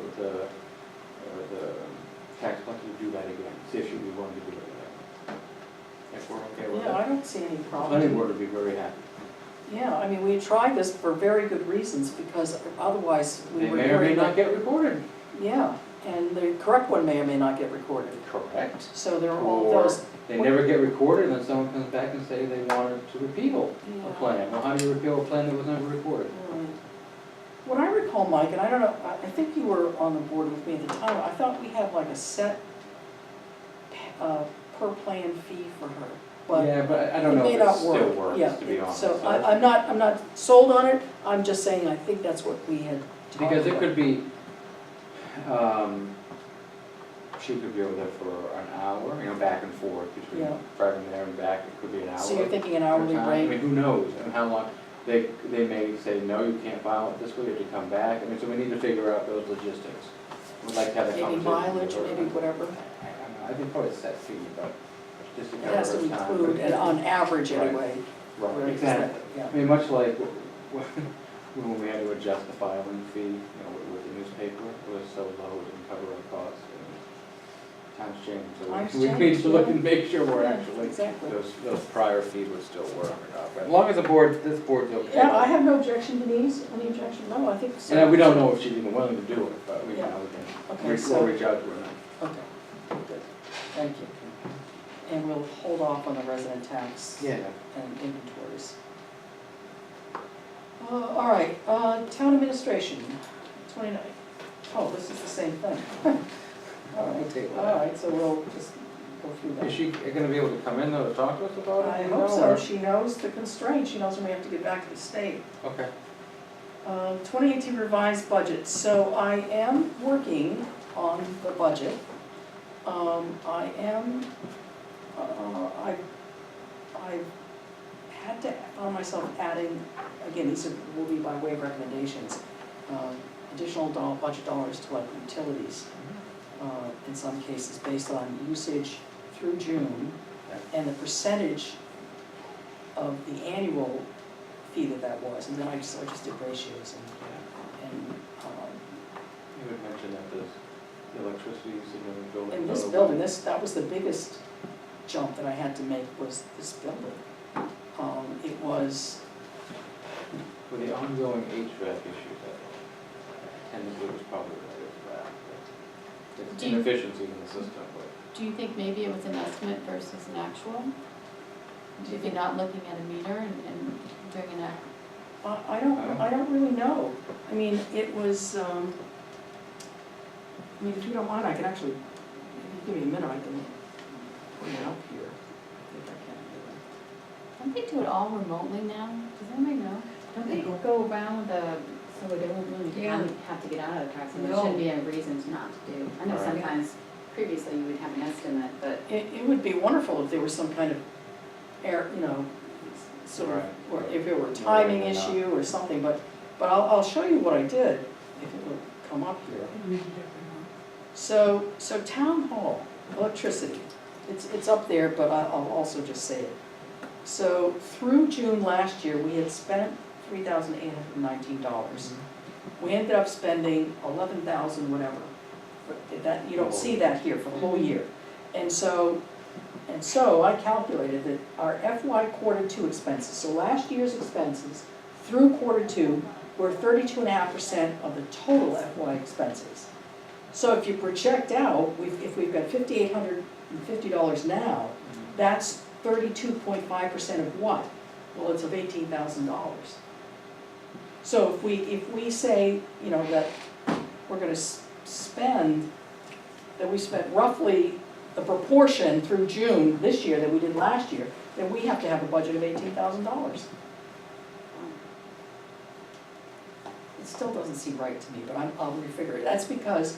tax collector to do that again, see if she'd be willing to do it again. If we're okay with Yeah, I it. don't see any The problem. planning board would be very happy. Yeah, I mean, we tried this for very good reasons, because otherwise we They were may or may hearing not that. get recorded. Yeah, and the correct one may or may not get recorded. Correct. So there are all Or those. they never get recorded, and then someone comes back and say they wanted to repeal Yeah. a plan. Well, how do you repeal a plan that was never recorded? Right. What I recall, Mike, and I don't know, I think you were on the board with me at the time, I thought we had like a set per plan fee for her, but Yeah, but I don't it know may if not it still work. works, Yeah, to be honest. so I'm not sold on it, I'm just saying I think that's what we had talked about. Because it could be, she could be over there for an hour, you know, back and forth between Yeah. driving there and back, it could be an hour. So you're thinking an per hourly time. I mean, rate? who knows, and how long, they may say, no, you can't file it this way, you have to come back, I mean, so we need to figure out those logistics. We'd like to have that Maybe conversation. mileage, with her. maybe whatever. I think probably a set fee, but just to It cover has to her time. include, and on average Right. anyway. where Right, it's exactly. that, yeah. I mean, much like when we had to adjust the filing fee, you know, with the newspaper, it was so low, it didn't cover our costs. And times change, Times so we need change, to look yeah. and make sure we're Yeah, actually, exactly. those prior fees would still work. But as long as the board, this board's okay. Yeah, I have no objection, Denise, any objection? No, I think so. And we don't know if she's even willing to do it, but we Yeah. know we Okay, can, so- we'll reach out to her now. Okay, good, thank you. And we'll hold off on the resident tax Yeah. and inventories. All right, town administration, 29. Oh, this is the same thing. All We'll right, table all that. right, so we'll just go through that. Is she gonna be able to come in though to talk to us about it? I do you hope know, so, or- she knows the constraints, she knows when we have to get back to the state. Okay. 2018 revised budget, so I am working on the budget. I've had to, found myself adding, again, these will be by way of recommendations, additional budget dollars to like utilities, in some cases based on usage through June, and the percentage of the annual fee that was, and then I just did ratios and You had mentioned that the electricity is in the building. in this building, that was the biggest jump that I had to make was this building. It was, For the ongoing HVAC issues, that technically was probably related to that. but It's Do you- inefficiency in the system, but. Do you think maybe it was an estimate versus an actual? If you're not looking at a meter and doing an I don't really know. I mean, it was, I mean, if you don't mind, I can actually, if you give me a minute, I can put it up here. I think I can do it. Don't they do it all remotely now? Does anybody know? Don't they go around with a, so they don't really have to get out of the car, so there No. shouldn't be a reason to not to do. I know Right. sometimes previously you would have an estimate, but It would be wonderful if there was some kind of air, you know, sort of, Right. or if it were a timing Right. issue or something, but I'll show you what I did, if it will come up here. So town hall, electricity, it's up there, but I'll also just say it. So through June last year, we had spent $3,819. We ended up spending 11,000 whatever. But that, you don't see that here for the whole year. And so I calculated that our FY Q2 expenses, so last year's expenses through Q2 were 32.5% of the total FY expenses. So if you project out, if we've got $5,850 now, that's 32.5% of what? Well, it's of $18,000. So if we say, you know, that we're gonna spend, that we spent roughly the proportion through June this year that we did last year, then we have to have a budget of $18,000. It still doesn't seem right to me, but I'll refigure it. That's because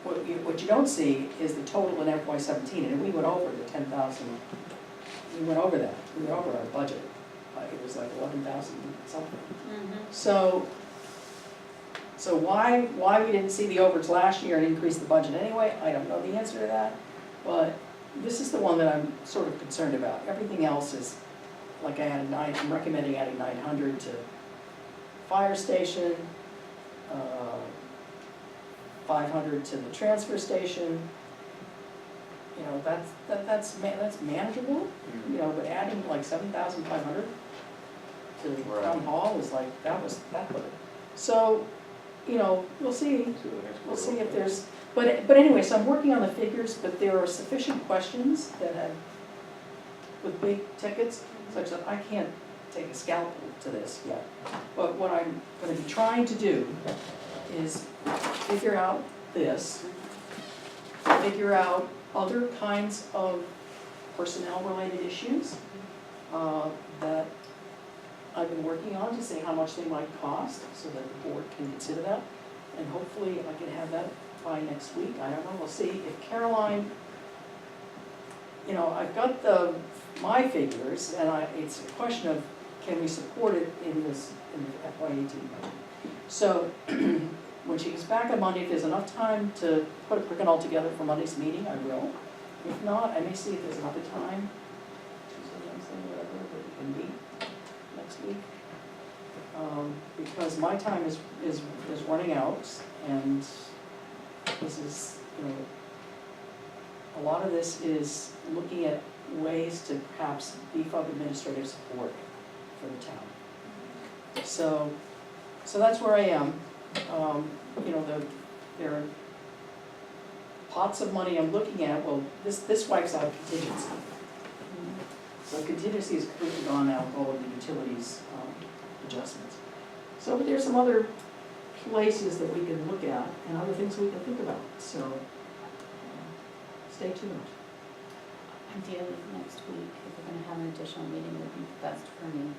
what you don't see is the total in FY '17, and we went over the 10,000, we went over that, we went over our budget. It was like 11,000 something. So why we didn't see the overage last year and increase the budget anyway, I don't know the answer to that. But this is the one that I'm sort of concerned about. Everything else is, like I added I'm recommending adding 900 to fire station, 500 to the transfer station. You know, that's manageable, you know, but adding like 7,500 to Right. town hall is like, that put it. So, you know, we'll see if there's, but anyway, so I'm working on the figures, but there are sufficient questions that have, with big tickets, such that I can't take a scalpel to this yet. But what I'm gonna be trying to do is figure out this, figure out other kinds of personnel-related issues that I've been working on to see how much they might cost, so that the board can consider that. And hopefully I can have that by next week. I don't know, we'll see. If Caroline, you know, I've got my figures, and it's a question of, can we support it in the FY '18 budget? So when she gets back on Monday, if there's enough time to bring it all together for Monday's meeting, I will. If not, I may see if there's another time, Tuesday, Wednesday, whatever, that we can meet next week. Because my time is running out, and this is, you know, a lot of this is looking at ways to perhaps beef up administrative support for the town. So that's where I am. You know, there are pots of money I'm looking at. Well, this wipes out contingency. So contingency is completely gone out, all of the utilities adjustments. So, but there's some other places that we can look at and other things we can think about. So stay tuned. Ideally, next week, if we're gonna have an additional meeting, would be best for me.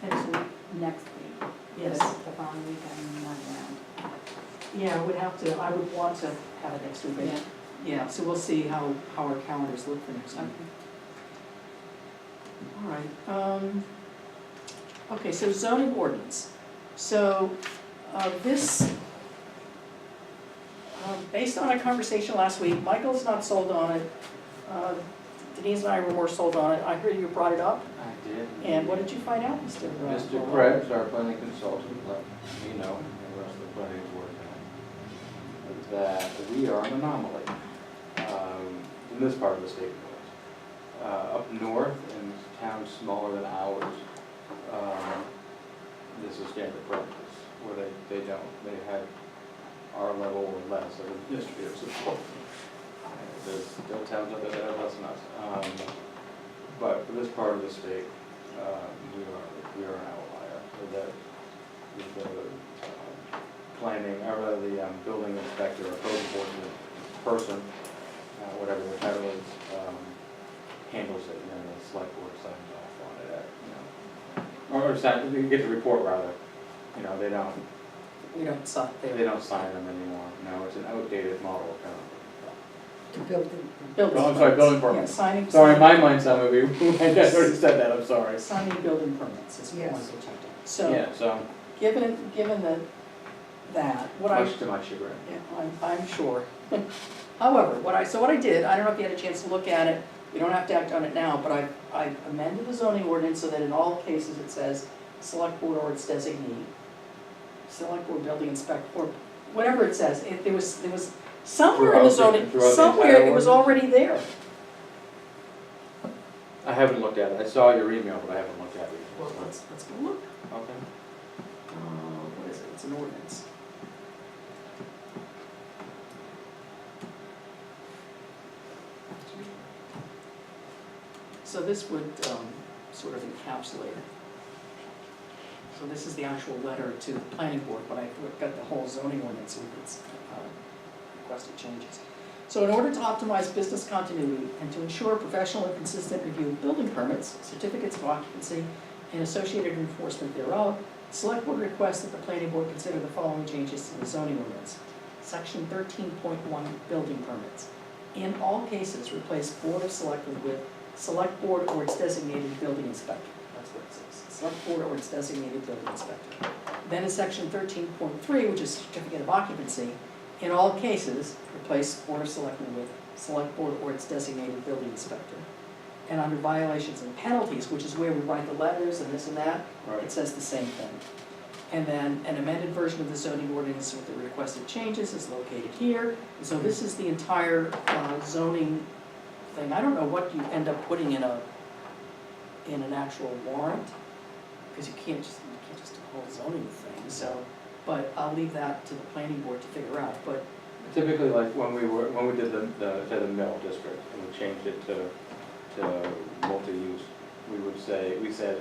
Next week. Next week. Yes. The following week, I'm not around. Yeah, I would want to have it next week. Yeah. Yeah, so we'll see how our calendars look for next week. All right. Okay, so zoning ordinance. So this, based on a conversation last week, Michael's not sold on it. Denise and I were more sold on it. I heard you brought it up. I did. And what did you find out, Mr. Mr. Krebs, our planning consultant, let me know, and the rest of the planning board know, that we are an anomaly in this part of the state. Up north, in towns smaller than ours, this is standard practice, where they have our level or less of administrative support. There's still towns out there that have less than us. But for this part of the state, we are an outlier. So that the planning, or the building inspector or code enforcement person, whatever the title is, handles it, and then the select board signs off on it. You get the report rather. You know, they don't sign them anymore. No, it's an outdated model apparently. To build Building Oh, I'm sorry, building permits. permits. Yeah, signing. Sorry, my mind's on movie. I already said that, I'm sorry. Signing building permits is what Yes. Michael checked out. So, Yeah, so, given that, what I. much to my chagrin. Yeah, I'm sure. However, what I did, I don't know if you had a chance to look at it, you don't have to act on it now, but I amended the zoning ordinance so that in all cases it says select board or its designee, select board building inspector, or whatever it says. There was somewhere in the zoning, Throughout the somewhere entire it was ordinance? already there. I haven't looked at it. I saw your email, but I haven't looked at it. Well, let's go look. Okay. What is it? It's an ordinance. So this would sort of encapsulate it. So this is the actual letter to the planning board, but I've got the whole zoning ordinance with its requested changes. So in order to optimize business continuity and to ensure professional and consistent review of building permits, certificates of occupancy, and associated enforcement thereof, select board requests that the planning board consider the following changes to the zoning ordinance. Section 13.1, building permits. In all cases, replace Board of Selectmen with Select Board or its designated building inspector. That's what it says, Select Board or its designated building inspector. Then in section 13.3, which is certificate of occupancy, in all cases, replace Board of Selectmen with Select Board or its designated building inspector. And under violations and penalties, which is where we write the letters and this and that, it says the same thing. And then an amended version of the zoning ordinance with the requested changes is located here. So this is the entire zoning thing. I don't know what you end up putting in an actual warrant, because you can't just do a whole zoning thing, so. But I'll leave that to the planning board to figure out, but. Typically, like when we did the mill district and we changed it to multi-use, we said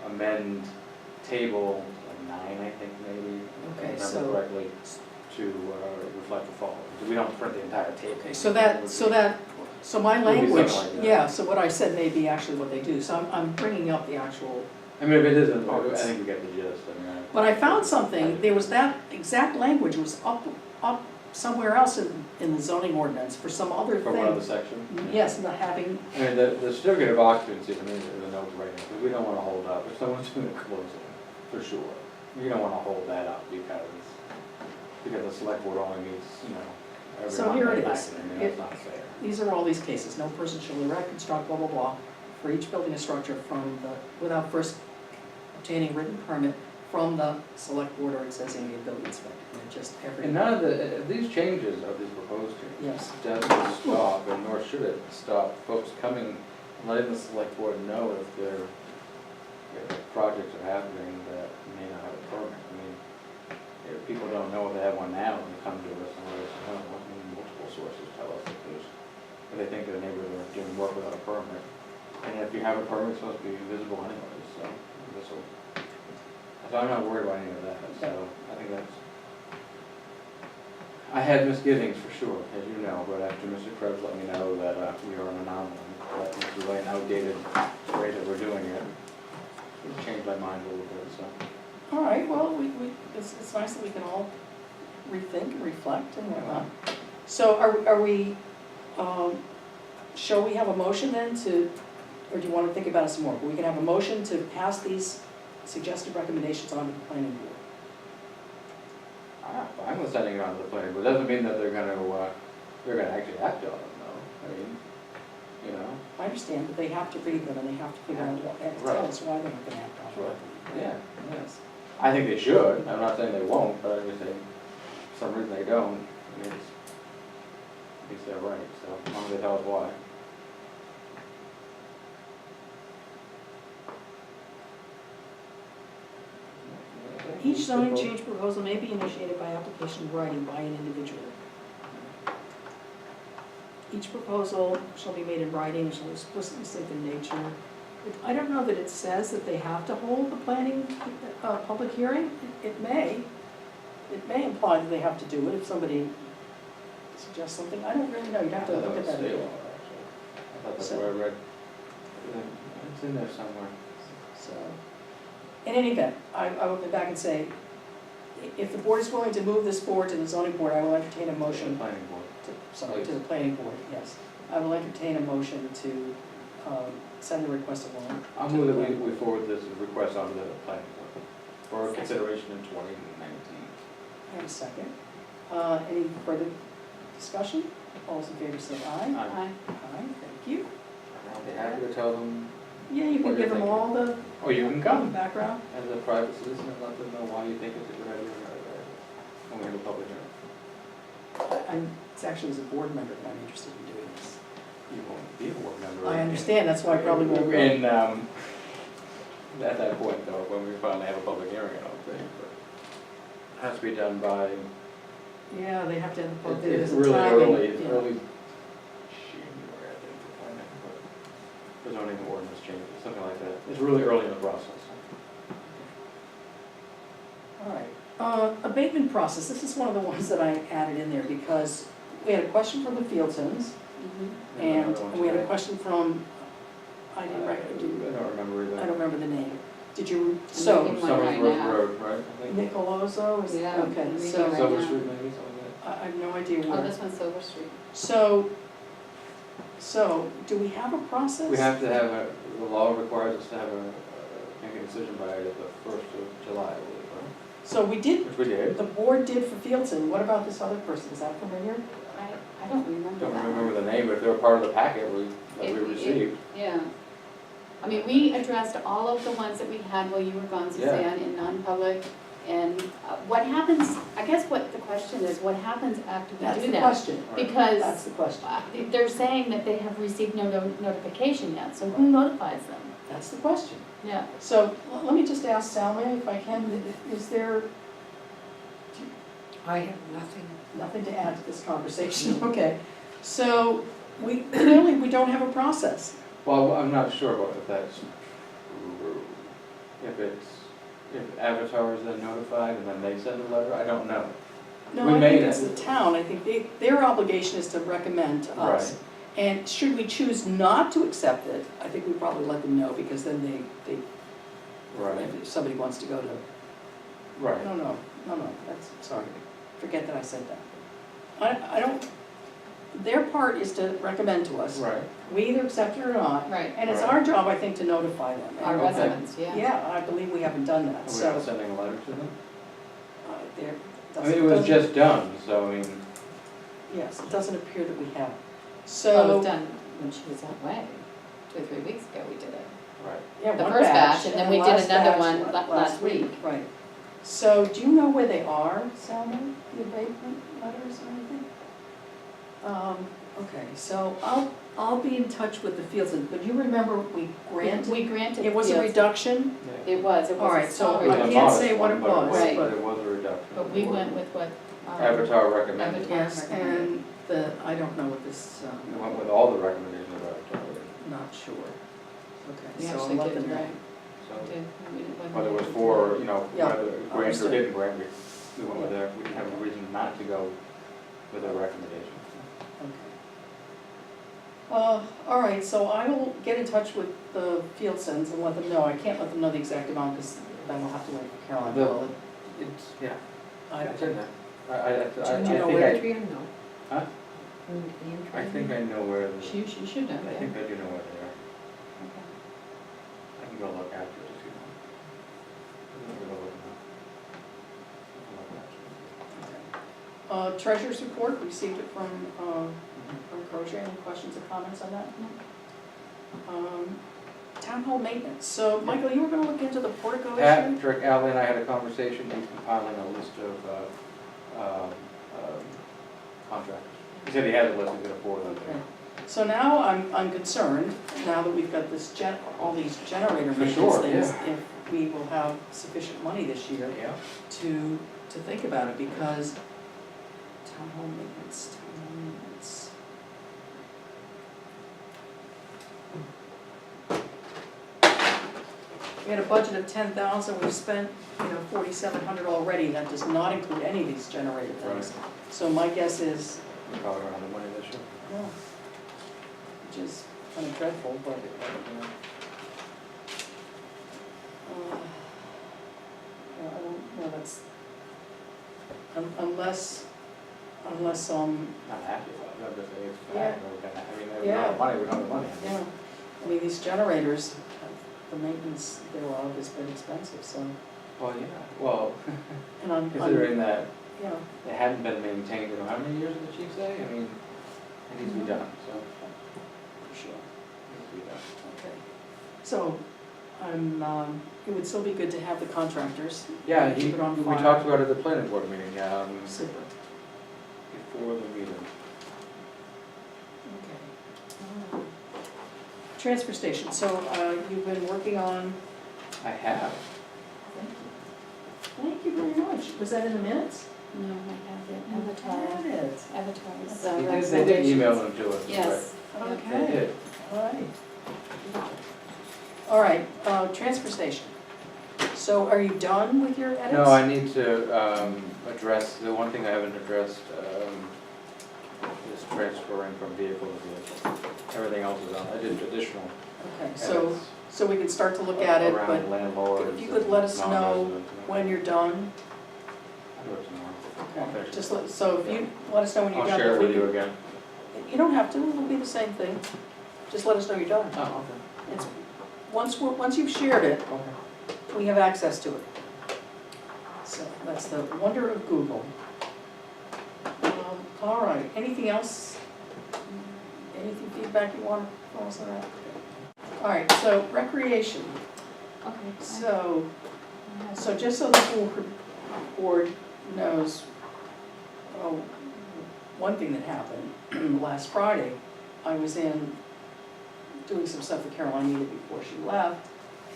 amend table 9, I think maybe, Okay, if I so- remember correctly, to reflect the following. We don't print the entire table. Okay, so my Would be something language, like that. yeah, so what I said may be actually what they do, so I'm bringing up the actual. I mean, if it isn't, I think we get the gist. I mean, But I found something, there was that exact language was up somewhere else in the zoning ordinance for some other From another thing. section? Yes, not having, I mean, the certificate of occupancy, I mean, the note right now, because we don't want to hold up, if someone's doing a closing, for sure. You don't want to hold that up because the select board only meets, every So here Monday it night, is. I mean, that's not fair. these are all these cases, no person shall erect, construct, blah, blah, blah, for each building a structure without first obtaining written permit from the select board or its designated building inspector. And just every. And none of these changes of these proposed changes Yes. doesn't stop, and nor should it stop folks coming and letting the select board know if projects are happening that may not have a permit. I mean, if people don't know if they have one now, and they come to us and let us know, I mean, multiple sources tell us if they think their neighbors are doing work without a permit. And if you have a permit, it's supposed to be visible anyway, so I'm not worried about any of that, so I think that's. I had misgivings for sure, as you know, but after Mr. Krebs let me know that we are an anomaly, that this is really an outdated way that we're doing it, it changed my mind a little bit, so. All right, well, it's nice that we can all rethink and reflect and whatnot. So are we, shall we have a motion then or do you want to think about it some more? We can have a motion to pass these suggested recommendations on to the planning board. I'm not sending it on to the planning board, doesn't mean that they're gonna actually act on them, though, I mean, I understand, but they have to read them and they have to figure out what, and tell us why they're not gonna act on it. yeah, yes. I think they should, I'm not saying they won't, but I would say, for some reason they don't, I mean, at least they're right, so as long as they tell us why. Each zoning change proposal may be initiated by application in writing by an individual. Each proposal shall be made in writing and shall explicitly state the nature. I don't know that it says that they have to hold the planning, public hearing. It may imply that they have to do it if somebody suggests something. I don't really know, you'd have to look at that. I thought that's where I read, it's in there somewhere. So, in any event, I will come back and say, if the board is willing to move this forward to the zoning board, I will entertain a motion. Planning board. To the planning board, yes. I will entertain a motion to send the request along. I'll move that we forward this request on to the planning board for consideration in 2019. And a second. Any further discussion? All those in favor say aye. Aye. Aye, thank you. I'll be happy to tell them, Yeah, you can What do you give them think? all the or you can come background. as a private citizen and let them know why you think it's a good idea when we have a public hearing. It's actually as a board member that I'm interested in doing this. You won't be a board member. I understand, that's why I probably won't go. And, at that point though, when we finally have a public hearing, I don't think, but it has to be done by, Yeah, they have to, it's there's a really timing, early, it's yeah. early January, I think, for planning, but the zoning ordinance changes, something like that. It's really early in the process. All right. Abatement process, this is one of the ones that I added in there because we had a question from the Fieldtons and Another one we had a today. question from, I I don't remember don't either. remember the name. Did you, I'm so, looking one right Summersworth now. Road, right, I think? Nicoloso is, Yeah, okay, I'm reading so, right Silver now. Street maybe, something like I have no idea Oh, where. this one's Silver Street. So, do we have a process? that. We have to have a, the law requires us to have make a decision by the 1st of July, I believe, right? So we did, Which we did. the board did for Fieldson, what about this other person, is that familiar? I don't remember Don't that. remember the name, but they were part of the packet that we It- received. Yeah. I mean, we addressed all of the ones that we had while you were gone, Yeah. Suzanne, in non-public. And what happens, I guess what the question is, what happens after we That's do the that? question, Right. Because that's the question, they're saying that they have received no notification yet, so who notifies them? that's the question. Yeah. So, let me just ask Salma if I can, is there I have nothing. nothing to add to this conversation? Okay, so clearly, we don't have a process. Well, I'm not sure about if that's true. If Avatar is then notified and then they send a letter, I don't know. No, We I made think it's it. the town, I think their obligation is to recommend to us. Right. And should we choose not to accept it, I think we probably let them know, because then they, Right, if somebody wants to go to, right. no, that's, sorry, forget that I said that. I don't, their part is to recommend to us. Right. We either accept it or not, Right. and it's Right. our job, I think, to notify them. Our And- Okay. residents, yeah. Yeah, I believe we haven't done that, Are we so, not sending a letter to them? there. I mean, it was just done, so I mean, Yes, it doesn't appear that we have. Well, it So, was done when she was away, 2 or 3 weeks ago we did it. right. yeah, the one first batch, batch, and then we did last another batch one last week. Right. So, do you know where they are, Salma, the abatement letters or anything? Okay, so I'll be in touch with the fields, but you remember we granted, We granted. it was a fields. reduction? It was All right, a so small It was I a reduction. can't modest say what one, it but was, Right. but It was a reduction. But we went with what. Avatar recommended. Avatar. yes, and I don't know what this, We went with all the recommendations of Avatar, not sure. We Okay, so I'll actually let did, them know. right? so Did. We didn't- whether it was for, Yeah, whether grant or understood. didn't grant, we went with their, we didn't have a reason not to go with their recommendation. Okay. All right, so I will get in touch with the Fieldsons and let them know. I can't let them know the exact amount because then we'll have to wait for Caroline. The- Well, It's, yeah, I- it's in there. I Do you know think where? Entry or no? Huh? Entry? I think I know where the, You should know, I yeah. think I do know where they are. Okay. I can go look after it if you want. I'll go look now. Treasurer's report, received it from Crozier. Any questions or comments on that? Town hall maintenance. So, Michael, you were gonna look into the portico issue? Patrick Alley and I had a conversation, he's compiling a list of contractors. He said he has a list, he's gonna forward them to Okay. me. So now I'm concerned, now that we've got this all these generator For maintenance sure, things, yeah. if we will have sufficient money this year Yeah. to think about it, because town hall maintenance. We had a budget of 10,000, we've spent, 4,700 already, that does not include any of these generator things. So my guess is, Probably around the money this year. well, which is kind of dreadful, but, yeah, I don't know, that's, unless, Not happy about it, I'm just saying it's Yeah. bad, I mean, we Yeah. don't have money, we don't have money. yeah, I mean, these generators, the maintenance thereof has been expensive, so, Well, yeah, well, and I'm, considering that you know, it hadn't been maintained in how many years did the chief say? I mean, it needs to be done, so, for sure. it needs to be done. Okay, so, it would still be good to have the contractors. Yeah, Keep it on we file. talked about it at the planning board meeting, Super, before the meeting. okay. Transfer station, so, you've been working on, I have. thank you very much, was that in the minutes? No, I have it, Avatar, Got it. Avatar. They did email them to us. Yes. They Okay, did. all right, transfer station. So are you done with your edits? No, I need to address, the one thing I haven't addressed is transferring from vehicle to vehicle. Everything else is on, I did additional Okay, so, edits. so we can start to look at it, but Around landlords. if you could let us and know non-residents. when you're done. I'll do it tomorrow. Okay. Just let, so if you let us know when you're I'll done. share it we with you can- again. You don't have to, it'll be the same thing. Just let us know you're done. Oh, okay. It's, once you've shared it, Okay. we have access to it. So that's the wonder of Google. All right, anything else? Anything feedback you want to throw us on that? All right, so recreation. Okay. So just so the full board knows, oh, one thing that happened last Friday, I was in doing some stuff that Caroline needed before she left,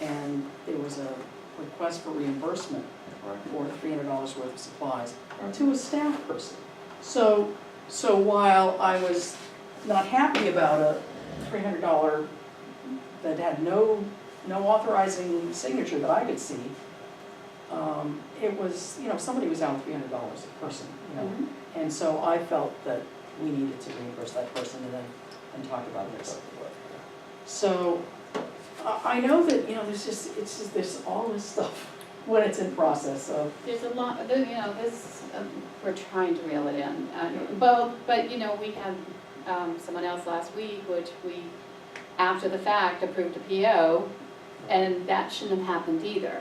and there was a request for reimbursement Right. for $300 worth of supplies Right. to a staff person. So while I was not happy about a $300 that had no authorizing signature that I could see, it was, somebody was down $300 a person, And so I felt that we needed to reimburse that person and talk about this. So I know that, there's all this stuff when it's in process, so. There's a lot, this, we're trying to reel it in. But we had someone else last week, which we, after the fact, approved a PO, and that shouldn't have happened either.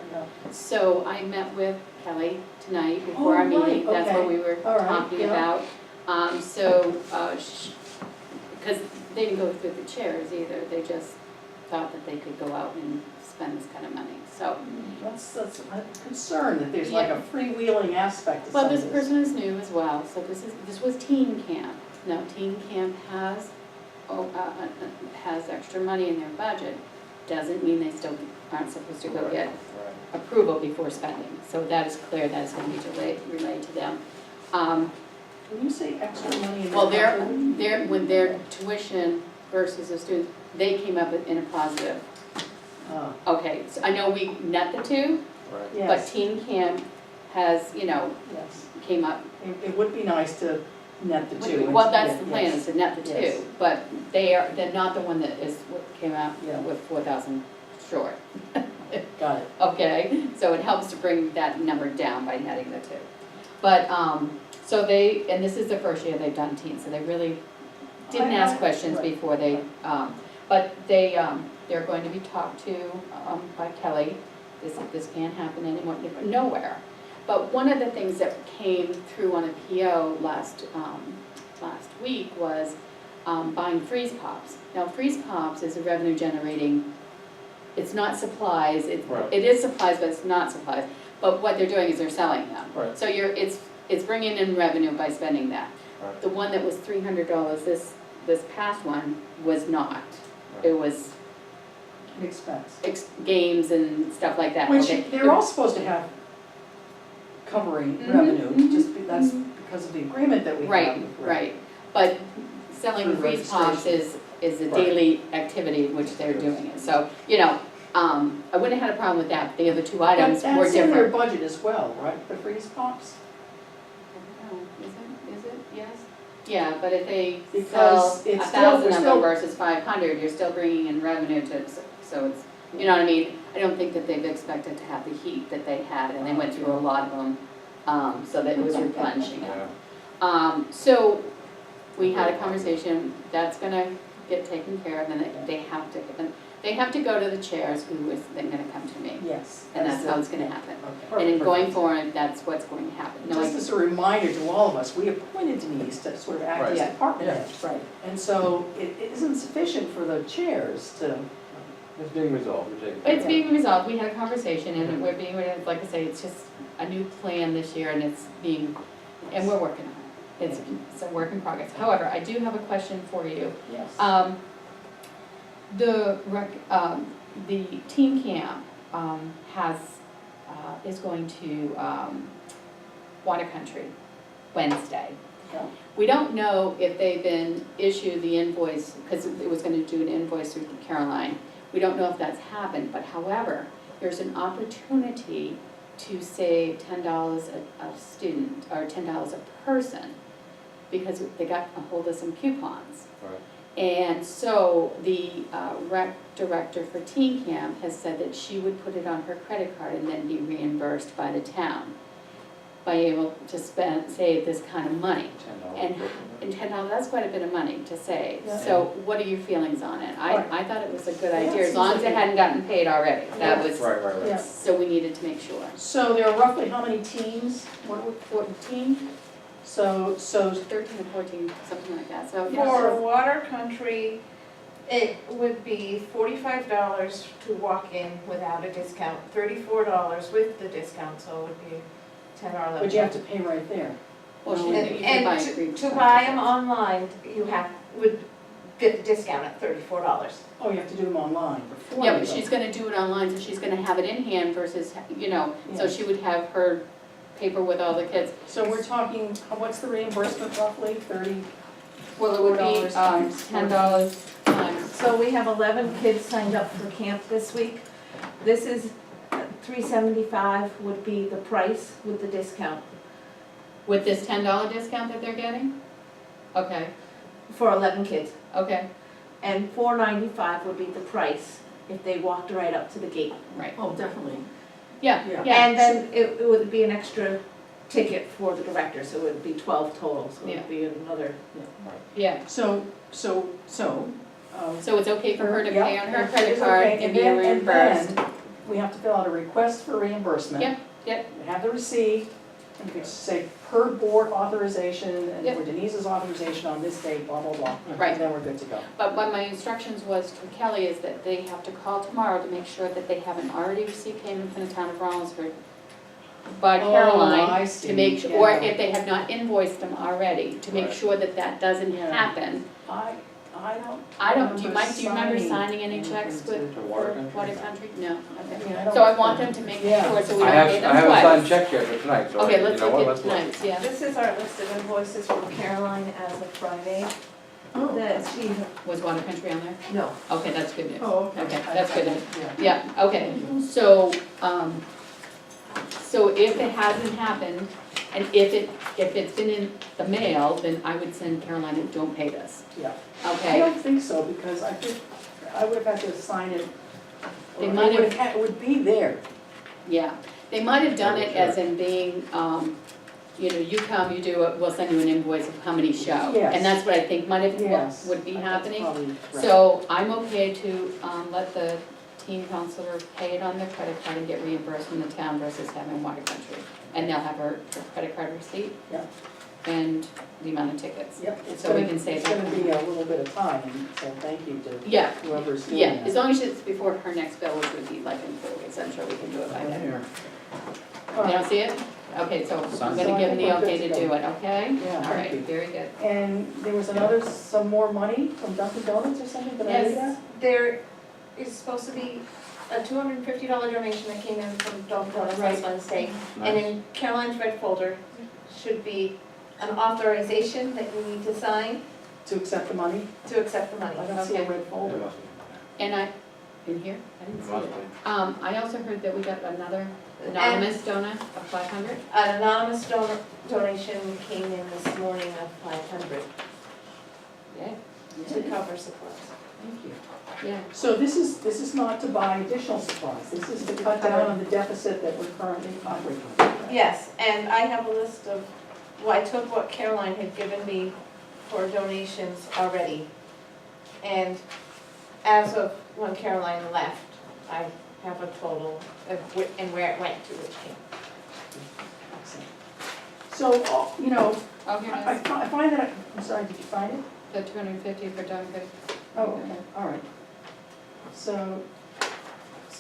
So I met with Kelly tonight before our Oh, right, meeting, that's what okay. we were All right, talking yeah. about. Because they didn't go through the chairs either, they just thought that they could go out and spend this kind of money, so. That's a concern that there's like a freewheeling aspect to some Well, of this person is new as well, so this was teen camp. Now, teen camp has extra money in their budget, doesn't mean they still aren't supposed to go get approval before spending. So that is clear, that is gonna be relayed to them. When you say extra money in Well, their budget? when their tuition versus the students, they came up in a positive. Okay, so I know we net the two, Right. but Yes, teen camp has, yes. came up. It would be nice to net the two. Well, that's the plan, is to net the Yes. two, but they're not the one that is, what came out Yeah. with 4,000 short. Got it. Okay, so it helps to bring that number down by netting the two. But, so and this is the first year they've done teens, so they really didn't ask questions right. before they, but they're going to be talked to, by Kelly. This can't happen anymore, nowhere. But one of the things that came through on a PO last week was, buying freeze pops. Now, freeze pops is a revenue generating, it's not supplies, Right. it is supplies, but it's not supplies. But what they're doing is they're selling them. Right. So it's bringing in revenue by spending that. Right. The one that was $300, this past one was not. Right. It was Expense. games and stuff like that. Which Okay. they're all supposed to have covering Mhm, revenue, mhm, that's mhm. because of the agreement that we have. Right, with- right. But selling For freeze pops registration. is a Right. daily activity which they're Yes. doing it. So, I wouldn't have had a problem with that. The other two But items were that's in their different. budget as well, right, the freeze pops? I don't know, is it, yes? Yeah, but if they Because sell it's 1,000 still- of them versus 500, you're still bringing in revenue so it's, you know what I mean? I don't think that they've expected to have the heat that they had, and they went through a lot of them, so that it was replenishing it. Yeah. So we had a conversation, that's gonna get taken care of, and they have to go to the chairs who is then gonna come to me. Yes. And that's how it. it's gonna happen. Okay. And in going Perfect. forward, that's what's going to happen. No, Just as a reminder to all of us, we appointed Denise to sort of act as Right. department Yeah. head. Right. And so it isn't sufficient for the chairs to, It's being resolved, we're taking care of It's it. being resolved, we had a conversation, and we're being, like I say, it's just a new plan this year, and and we're working on it. It's a work in progress. However, I do have a question for you. yes. The teen camp is going to Water Country Wednesday. Yeah. We don't know if they've been issued the invoice, because it was gonna do an invoice through Caroline. We don't know if that's happened, but however, there's an opportunity to save $10 a student, or $10 a person, because they got a hold of some coupons. Right. And so the rec director for Teen Camp has said that she would put it on her credit card and then be reimbursed by the town by able to save this kind of money. And $10, that's quite a bit of money to save. Yeah. So what are your feelings on it? Right. I thought it was a good Yeah, idea, it as long as seems it like hadn't gotten paid already. That was, Right. Yeah. so we needed to make sure. So there are roughly how many teams? 14, So 13 or 14, something like that, so. For Water Country, it would be $45 to walk in without a discount, $34 with the discount, so it would be 10 or 11. but you have to pay right there. Well, she- And, you can buy and a free to package. buy them online, would get the discount at $34. Oh, you have to do them online before. Yeah, you but go. she's gonna do it online, so she's gonna have it in hand versus, so Yeah. she would have her paper with all the kids. So we're talking, what's the reimbursement roughly, 30? Well, it would be $4 times $10 times, So we have 11 kids signed up for camp this week. This is $375 would be the price with the discount with this $10 discount that they're getting? Okay, for 11 kids. okay, And $495 would be the price if they walked right up to the gate. right, Oh, definitely. yeah, Yeah. yeah. And then it would be an extra ticket for the director, so it would be 12 total, so it Yeah. would be another. Yeah, So, so it's okay for her to yeah, pay on her it credit is card okay. and be then- reimbursed. then we have to fill out a request for reimbursement. Yep, yep. Have the receipt, and you say per board authorization, and Yep. for Denise's authorization on this date, blah, blah, blah. Right. And then we're good to go. But what my instructions was to Kelly is that they have to call tomorrow to make sure that they haven't already received payment from the town of Rollinsford by Oh, I Caroline, see. to make, or Yeah. if they have not invoiced them already, to make Right. sure that that doesn't Yeah. happen. I don't. Do you remember signing any checks with, To for Water Country? Water Country? No, okay. Yeah, I don't- So I want them to make Yeah. sure, so we I don't pay them twice. haven't signed checks yet for tonight, so Okay, you let's know what, look let's at look. tonight's, yeah. This is our list of invoices from Caroline as of Friday, Oh, that she, Was Water Country on there? no. Okay, that's good news. Oh, okay. Okay, that's good news. Yeah. Yeah, okay, so, so if it hasn't happened, and if it's been in the mail, then I would send Caroline, don't pay this, Yeah. I okay? don't think so, because I think I would have had to sign it. They or might it would have, it would be there. Yeah, they might have done it as in being, you come, you do it, we'll send you an invoice of how many show. Yes. And that's what I think might have, Yes. would be That's happening. probably right. So I'm okay to let the teen counselor pay it on their credit card and get reimbursed from the town versus having Water Country. And they'll have her credit card receipt. Yeah. And the amount of tickets. Yep, it's So we gonna, can save it's that. gonna be a little bit of time, and so thank you to Yeah, whoever's doing yeah, that. as long as it's before her next bill, which would be like in 4 weeks, I'm sure we can do it by then. Here. You don't see it? Okay, so I'm Sounds gonna like give them the we're good okay to to go. do it, okay? Yeah, All thank right, you. very good. And there was some more money from Dunkin' Donuts or something, did I read Yes. that? There is supposed to be a $250 donation that came in from Dunkin' Donuts last Wednesday. And Nice. in Caroline's red folder should be an authorization that you need to sign To accept the money? to accept the money. I don't see a Okay. red folder. And in here, I didn't see Must it. be. I also heard that we got another anonymous donor of 500. An anonymous donation came in this morning of 500 Yeah. to cover supplies. Thank you. Yeah, So this is not to buy additional supplies, this is to cut down on the deficit that we're currently operating with. Yes, and I have a list of, well, I took what Caroline had given me for donations already. And as of when Caroline left, I have a total of and where it went to which camp. So, oh, here I it is, I find that, I'm sorry, did you find it? the 250 for Dunkin'. Oh, okay, all right. So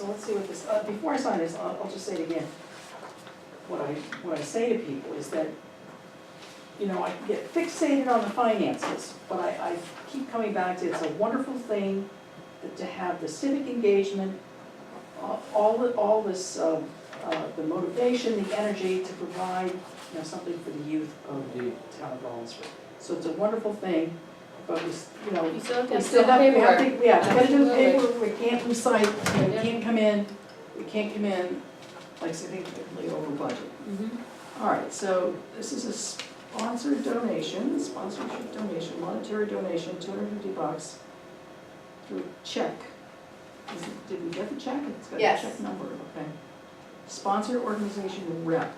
let's see what this, before I sign this, I'll just say it again. What I say to people is that, I get fixated on the finances, but I keep coming back to it's a wonderful thing that to have the civic engagement, all this, the motivation, the energy to provide, something for the youth of the town of Rollinsford. So it's a wonderful thing, but You still have we to still do have, the we have paperwork. to, yeah, we gotta do the Absolutely. paperwork, we can't lose sight, we can't come in like significantly over budget. Mhm. All right, so this is sponsored donation, sponsorship donation, monetary donation, $250 through check. Did we get the check? It's got a Yes. check number, okay. Sponsored organization rep.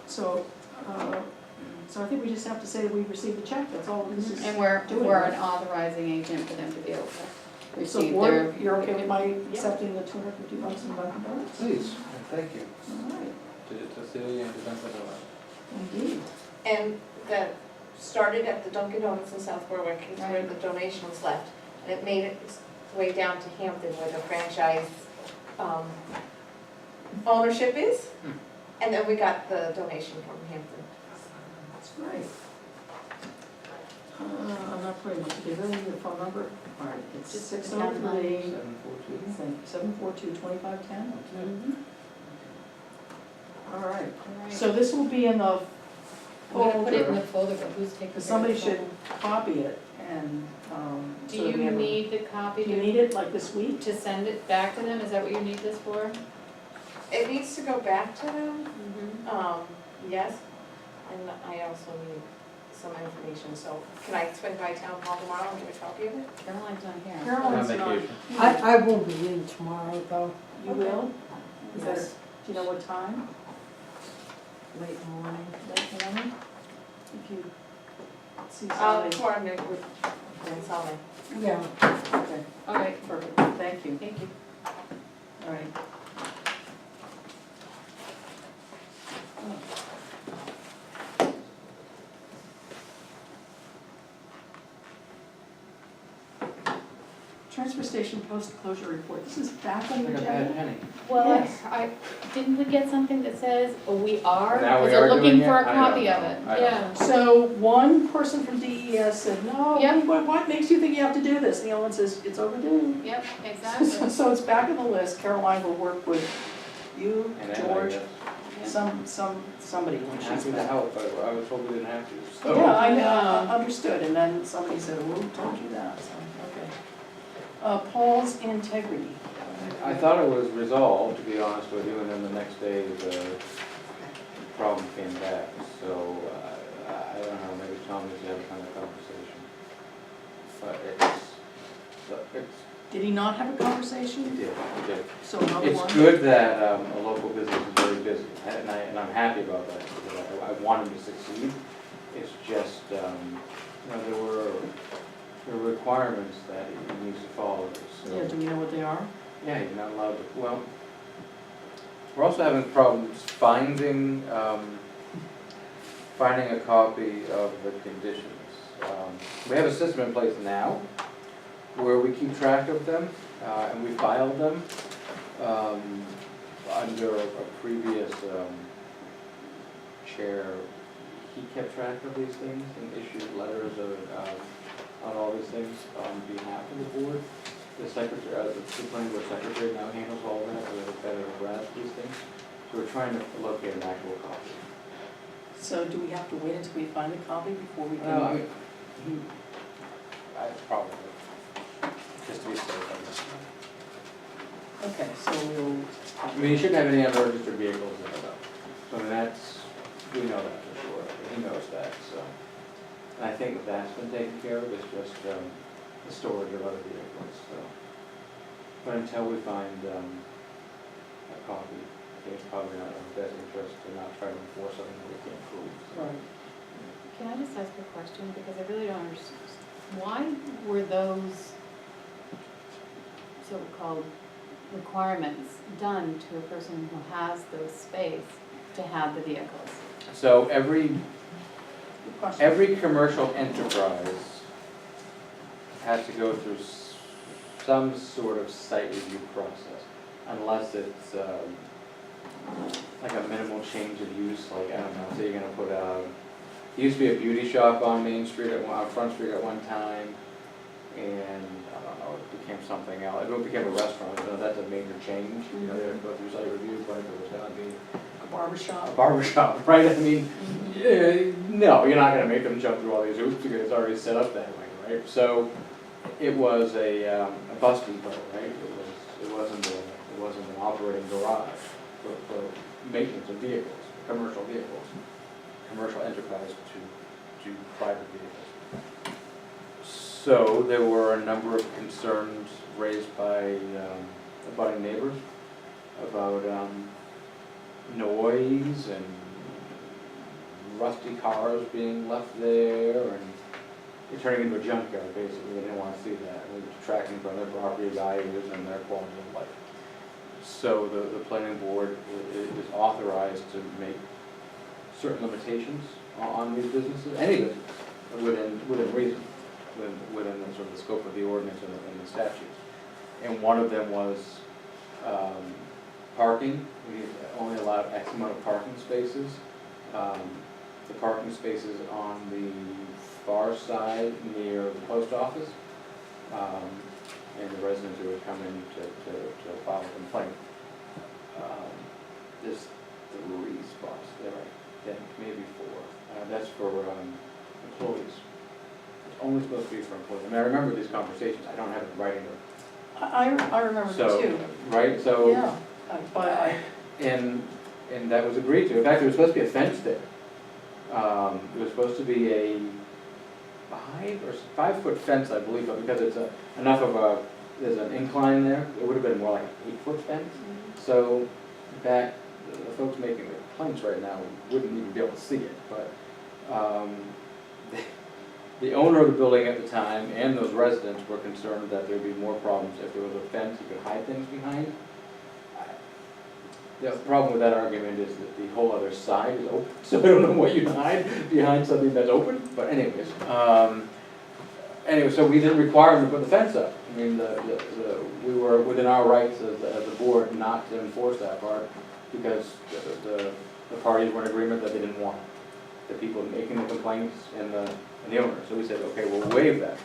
So, I think we just have to say that we've received a check, that's all this is. And we're doing, an right? authorizing agent for them to be able to So receive board, their. you're okay with my accepting the $250 in Dunkin' Donuts? Please, thank you. All right, To Cecilia and to Dunkin' Donuts. indeed. And that started at the Dunkin' Donuts in South Berwick, is where Right. the donation was left. And it made its way down to Hampton where the franchise ownership is. Hmm. And then we got the donation from Hampton. That's great. I'm not putting it together, your phone number, all right, it's Just 603, 742. 742-2510. Mhm. All right, All right. so this will be in the We're gonna put it in folder, the folder, but who's taking? because care of somebody the should folder? copy it and, Do so that we you have a- need the copy Do you to, need it like this week? to send it back to them? Is that what you need this for? It needs to go back to them, Mm-hmm. yes. And I also need some information, so can I swing by town hall tomorrow and get a copy of it? Caroline's not here. Caroline's On not. vacation. I won't be in tomorrow though, You will? Is that, Yes. do you know what time? late morning. Late morning? If you see I'll somebody. coordinate with Sally. Yeah, Okay, All right, perfect, thank you. thank you. All right. Transfer station post-closure report, this is back on the Like a bad agenda? penny. Well, Yes. didn't we get something that says, oh, we are? Now we Because they're are looking doing it? for a I don't copy of know. it, I don't yeah. So one person from DES said, no, Yep. what makes you think you have to do this? And the other one says, it's overdue. Yep, exactly. So it's back on the list, Caroline will work with you, And George, Yeah. somebody when she's Happy to back. help, but I was told we didn't have to, so. Yeah, I Yeah. understood, and then somebody said, well, who told you that, so, okay. Paul's integrity. I thought it was resolved, to be honest with you, and then the next day the problem came back. So, I don't know, maybe Tom needs to have a kind of conversation. But it's, Did he not have a conversation? he did. So another one? It's good that a local business is very busy, and I'm happy about that, because I want him to succeed. It's just, there were requirements that he needs to follow, so. Yeah, do we know what they are? Yeah, you're not allowed to, well, we're also having problems finding a copy of the conditions. We have a system in place now where we keep track of them, and we filed them under a previous chair. He kept track of these things and issued letters on all these things on behalf of the board. The secretary, the planning board secretary now handles all that, so that it's better to grasp these things. So we're trying to locate an actual copy. So do we have to wait until we find a copy before we Well, I can? mean, probably, just to be safe on this. Okay, so we'll. I mean, you shouldn't have any unregistered vehicles in it though. So I mean, we know that for sure, he knows that, so. And I think that's been taken care of, it's just, the storage of other vehicles, so. But until we find, a copy, I think it's probably not in our best interest to not try to enforce something that we can't prove, so. Right. Can I just ask a question, because I really don't understand, why were those so-called requirements done to a person who has the space to have the vehicles? So every Good question. Every commercial enterprise has to go through some sort of site review process, unless it's like a minimal change of use, like, I don't know, say you're gonna put there used to be a beauty shop on Main Street, on Front Street at one time, and, I don't know, it became something else, it became a restaurant, that's a major change, they have to go through site review, but if it was gonna be A barber shop. a barber shop, right? I mean, no, you're not gonna make them jump through all these hoops because it's already set up that way, right? So it was a bus depot, right? It wasn't an operating garage for maintenance of vehicles, commercial vehicles. commercial enterprise to private vehicles. So there were a number of concerns raised by abutting neighbors about noise and rusty cars being left there and it turning into a junkyard, basically. They didn't want to see that. It was detracting from their property values and their quality of life. So the planning board is authorized to make certain limitations on these businesses, any business, within reason, within the sort of the scope of the ordinance and the statutes. And one of them was parking. We only allowed X amount of parking spaces. The parking spaces on the far side near the post office, and the residents who would come in to file a complaint. There's 3 spots there, I think, maybe 4. That's for employees. It's only supposed to be for employees. I mean, I remember these conversations. I don't have it in writing. I remember them So, too. right, so. Yeah, but And that was agreed to. In fact, there was supposed to be a fence there. It was supposed to be a 5-foot fence, I believe, but because it's enough of there's an incline there, it would have been more like an 8-foot fence. So that, the folks making the complaints right now wouldn't even be able to see it, but the owner of the building at the time and those residents were concerned that there'd be more problems if there was a fence you could hide things behind. The problem with that argument is that the whole other side is open, so I don't know what you'd hide behind something that's open, but anyways. Anyway, so we didn't require them to put the fence up. I mean, we were within our rights as a board not to enforce that part because the parties were in agreement that they didn't want it. The people making the complaints and the owner. So we said, okay, we'll waive that.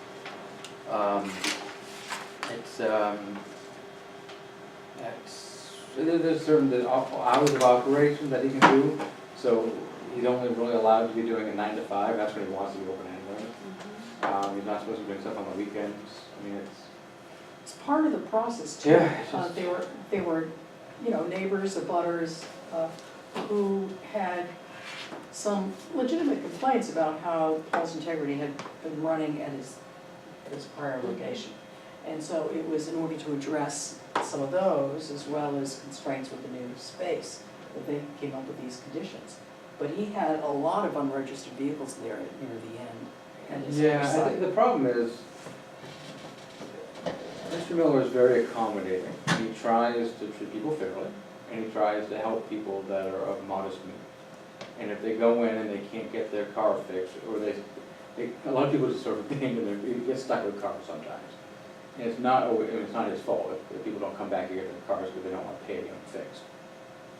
There's certain hours of operation that he can do, so he's only really allowed to be doing it 9 to 5. That's when he wants to be open anyway. He's not supposed to be doing stuff on the weekends. I mean, it's part of the process too. Yeah, it's just- They were, neighbors, abutters, who had some legitimate complaints about how Paul's Integrity had been running at his prior location. And so it was in order to address some of those, as well as constraints with the new space, that they came up with these conditions. But he had a lot of unregistered vehicles there near the end. And his Yeah, I side. think the problem is, Mr. Miller is very accommodating. He tries to treat people fairly, and he tries to help people that are of modest means. And if they go in and they can't get their car fixed, or a lot of people just sort of get stuck with cars sometimes. And it's not his fault if people don't come back and get their cars because they don't want to pay to get them fixed.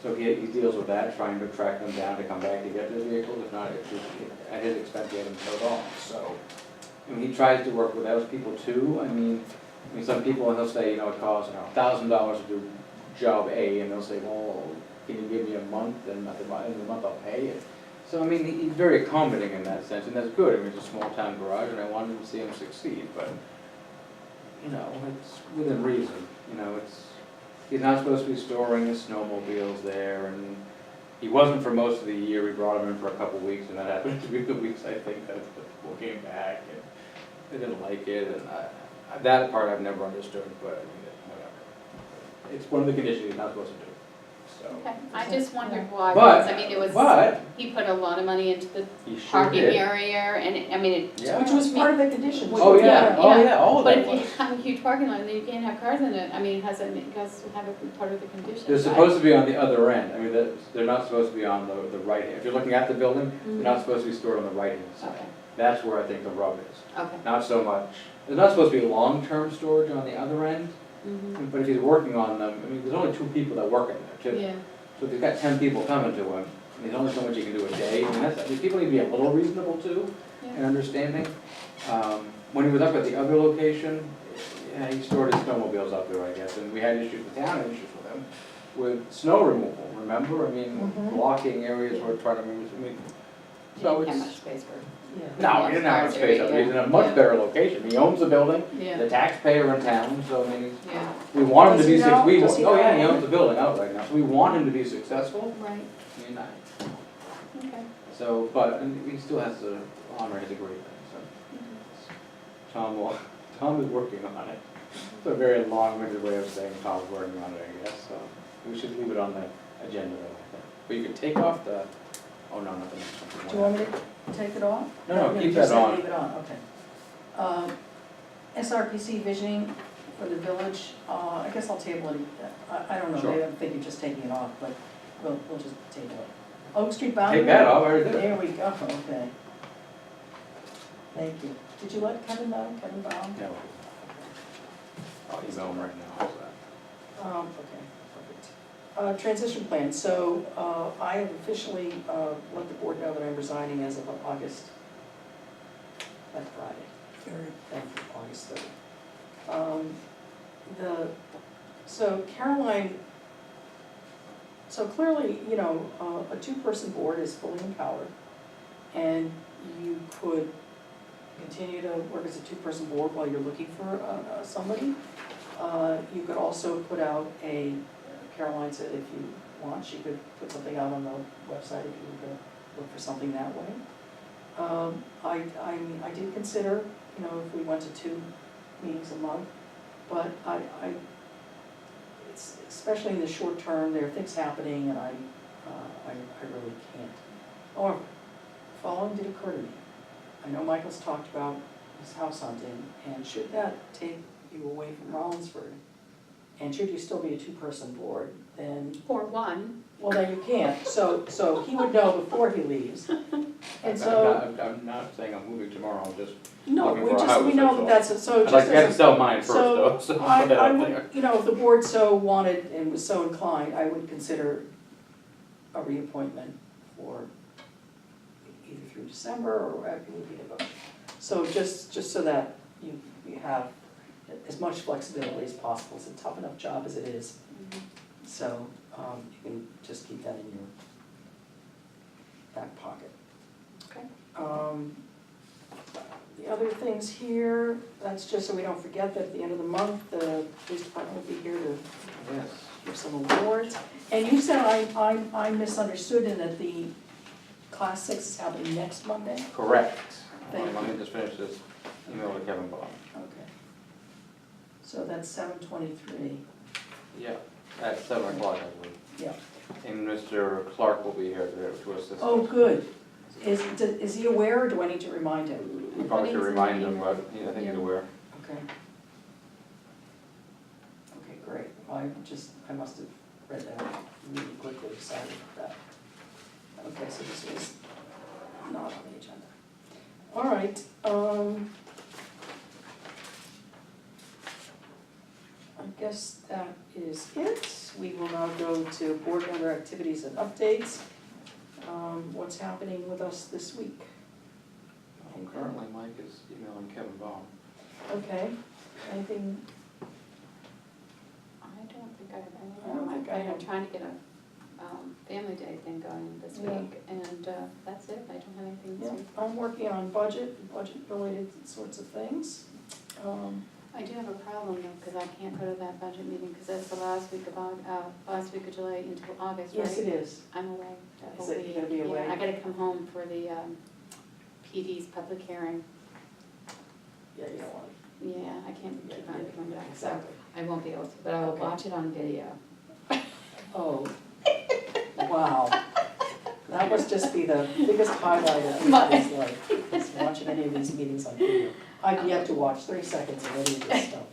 So he deals with that, trying to track them down to come back to get their vehicles. If not, at his expense, get them towed off. So, I mean, he tries to work with those people too. I mean, some people, he'll say, it costs $1,000 to do job A, and they'll say, well, can you give me a month, and at the end of the month I'll pay it. So, I mean, he's very accommodating in that sense, and that's good. I mean, it's a small town garage, and I wanted to see him succeed, but, it's within reason. He's not supposed to be storing his snowmobiles there, and he wasn't for most of the year. We brought him in for a couple of weeks, and that happened to be the weeks, I think, that the people came back, and they didn't like it, and that part I've never understood, but I mean, whatever. It's one of the conditions he's not supposed to do, so. Okay, I just wondered why, But- because, I mean, it was, But, he put a lot of money into the he sure parking did. area, and, I mean, it. Yeah. Which was part of the conditions. Oh, yeah, all of But that if you was. have a huge parking lot, then you can't have cars in it, I mean, it has to have it be part of the conditions. They're supposed to be on the other end. I mean, they're not supposed to be on the right hand. If you're looking at the building, they're not supposed to be stored on the right hand side. Okay, That's where I think the rub is. okay. Not so much, there's not supposed to be long-term storage on the other end, Mhm. but if he's working on them, I mean, there's only 2 people that work in there, too. Yeah, So if you've got 10 people coming to him, there's only so much you can do a day. People need to be a little reasonable too, and yeah, understanding. When he was up at the other location, yeah, he stored his snowmobiles up there, I guess, and we had issues, the town had issues with him, with snow removal, remember? I mean, Mhm. blocking areas where trying to move, so didn't have it's. much space for, Yeah. No, he didn't have much space up there, he's in a much better location, he owns the building, he's yeah, a taxpayer in town, so I mean, yeah, we want him to Does be, he know? Does he oh yeah, know? he owns the building outright now, so we want him to be successful. right, I mean, okay. So, but he still has to honor his agreement, so. Tom is working on it. It's a very long-winded way of saying Tom's working on it, I guess, so we should leave it on the agenda though, I think. But you could take off the, oh no, not the next one. Do you want me to take it off? No, You keep just that said on. Leave it on, okay. SRPC visioning for the village, I guess I'll table it, I don't know, Sure. maybe I'm thinking just taking it off, but we'll just table it. Oak Street boundary. Take that off, I already did it. There we go, okay. Thank you. Did you let Kevin know, Kevin Baum? No. I'll email him right now, how's that? Okay, perfect. Transition plan, so, I have officially, let the board know that I'm resigning as of August, that Friday. Thank you, August 3rd. So Caroline, so clearly, you know, a two-person board is fully empowered, and you could continue to work as a two-person board while you're looking for somebody. You could also put out Caroline said if you want, she could put something out on the website if you were gonna look for something that way. I did consider, you know, if we went to 2 meetings a month, but it's, especially in the short term, there are things happening and I really can't. However, following did occur to me. I know Michael's talked about his house hunting, and should that take you away from Rollinsford, and should you still be a two-person board, then, Or one. well, then you can't. So he would know before he leaves. And so, I'm not saying I'm moving tomorrow, I'm just, no, looking for a we house, know that's that so I'd just like to have as to a- sell mine first though, so. I put that out would, there. you know, if the board so wanted and was so inclined, I would consider a reappointment for either through December or whatever it would be to vote. So just so that you have as much flexibility as possible. It's a tough enough job as it is. So you can just keep that in your back pocket. Okay. The other things here, that's just so we don't forget that at the end of the month, the police department will be here to Yes. give some awards. And you said I misunderstood in that the Class 6 is happening next Monday? Correct. Thank Let me just finish this email to Kevin Bob. Okay. So that's 7:23. Yeah, at 7 o'clock, I believe. Yeah. And Mr. Clark will be here to assist. Oh, good. Is he aware, or do I need to remind him? We probably should remind him, but I think he's aware. Okay. Okay, great. I must have read that really quickly, sorry about that. Okay, so this was not on the agenda. All right, I guess that is it. We will now go to board member activities and updates. What's happening with us this week? Currently, Mike is emailing Kevin Baum. Okay, anything? I don't think I have I don't think I anything. have. I'm trying to get a family day thing going this Yeah. week, and that's it. I don't have anything this Yeah, week. I'm working on budget-related sorts of things. I do have a problem though, because I can't go to that budget meeting, because that's the last week of July until August, right? Yes, it is. I'm away that Is whole it- week. you're gonna be away? Yeah, I gotta come home for the PD's public hearing. Yeah, you don't want Yeah, I can't to. keep on coming back, so Exactly. I won't be able to, but I will Okay. watch it on video. Oh, wow. That must just be the biggest highlight of My- anybody's life, is watching any of these meetings on video. I've yet to watch 30 seconds of any of this stuff.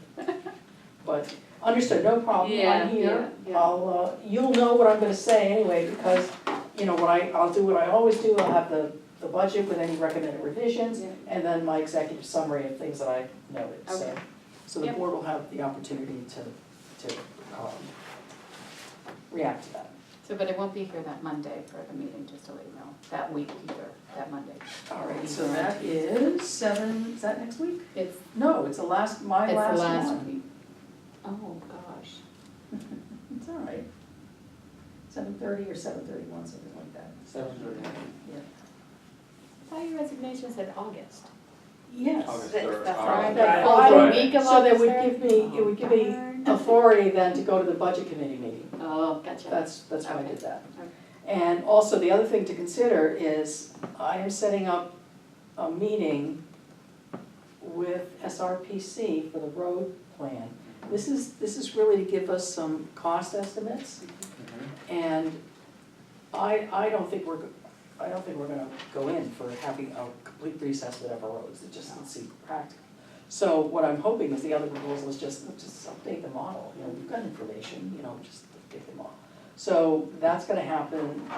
But, understood, no problem, Yeah, I'm here. yeah, yeah. I'll, you'll know what I'm gonna say anyway, because, you know, I'll do what I always do, I'll have the budget with any recommended revisions, Yeah. and then my executive summary of things that I noted, so. Okay. So the Yep. board will have the opportunity to react to that. So, but I won't be here that Monday for the meeting, just to let you know, that week either, that Monday. All right, so that is 7, is that next week? It's, No, it's my it's the last last one. week. Oh, gosh. It's all right. 7:30 or 7:31, something like that. 7:30. Yeah. I thought your resignation said August. Yes. August That- 3rd. that's All right. right. That Oh, Friday. the week of So that August would third? give me, it would give me Darn. authority then to go to the budget committee meeting. Oh, gotcha. That's why I did that. Okay. And also, the other thing to consider is I am setting up a meeting with SRPC for the road plan. This is really to give us some cost estimates, and I don't think we're gonna go in for having a complete reassessment of our roads, it just doesn't seem practical. So what I'm hoping is the other proposal is just update the model, you know, we've got information, you know, just update the model. So that's gonna happen,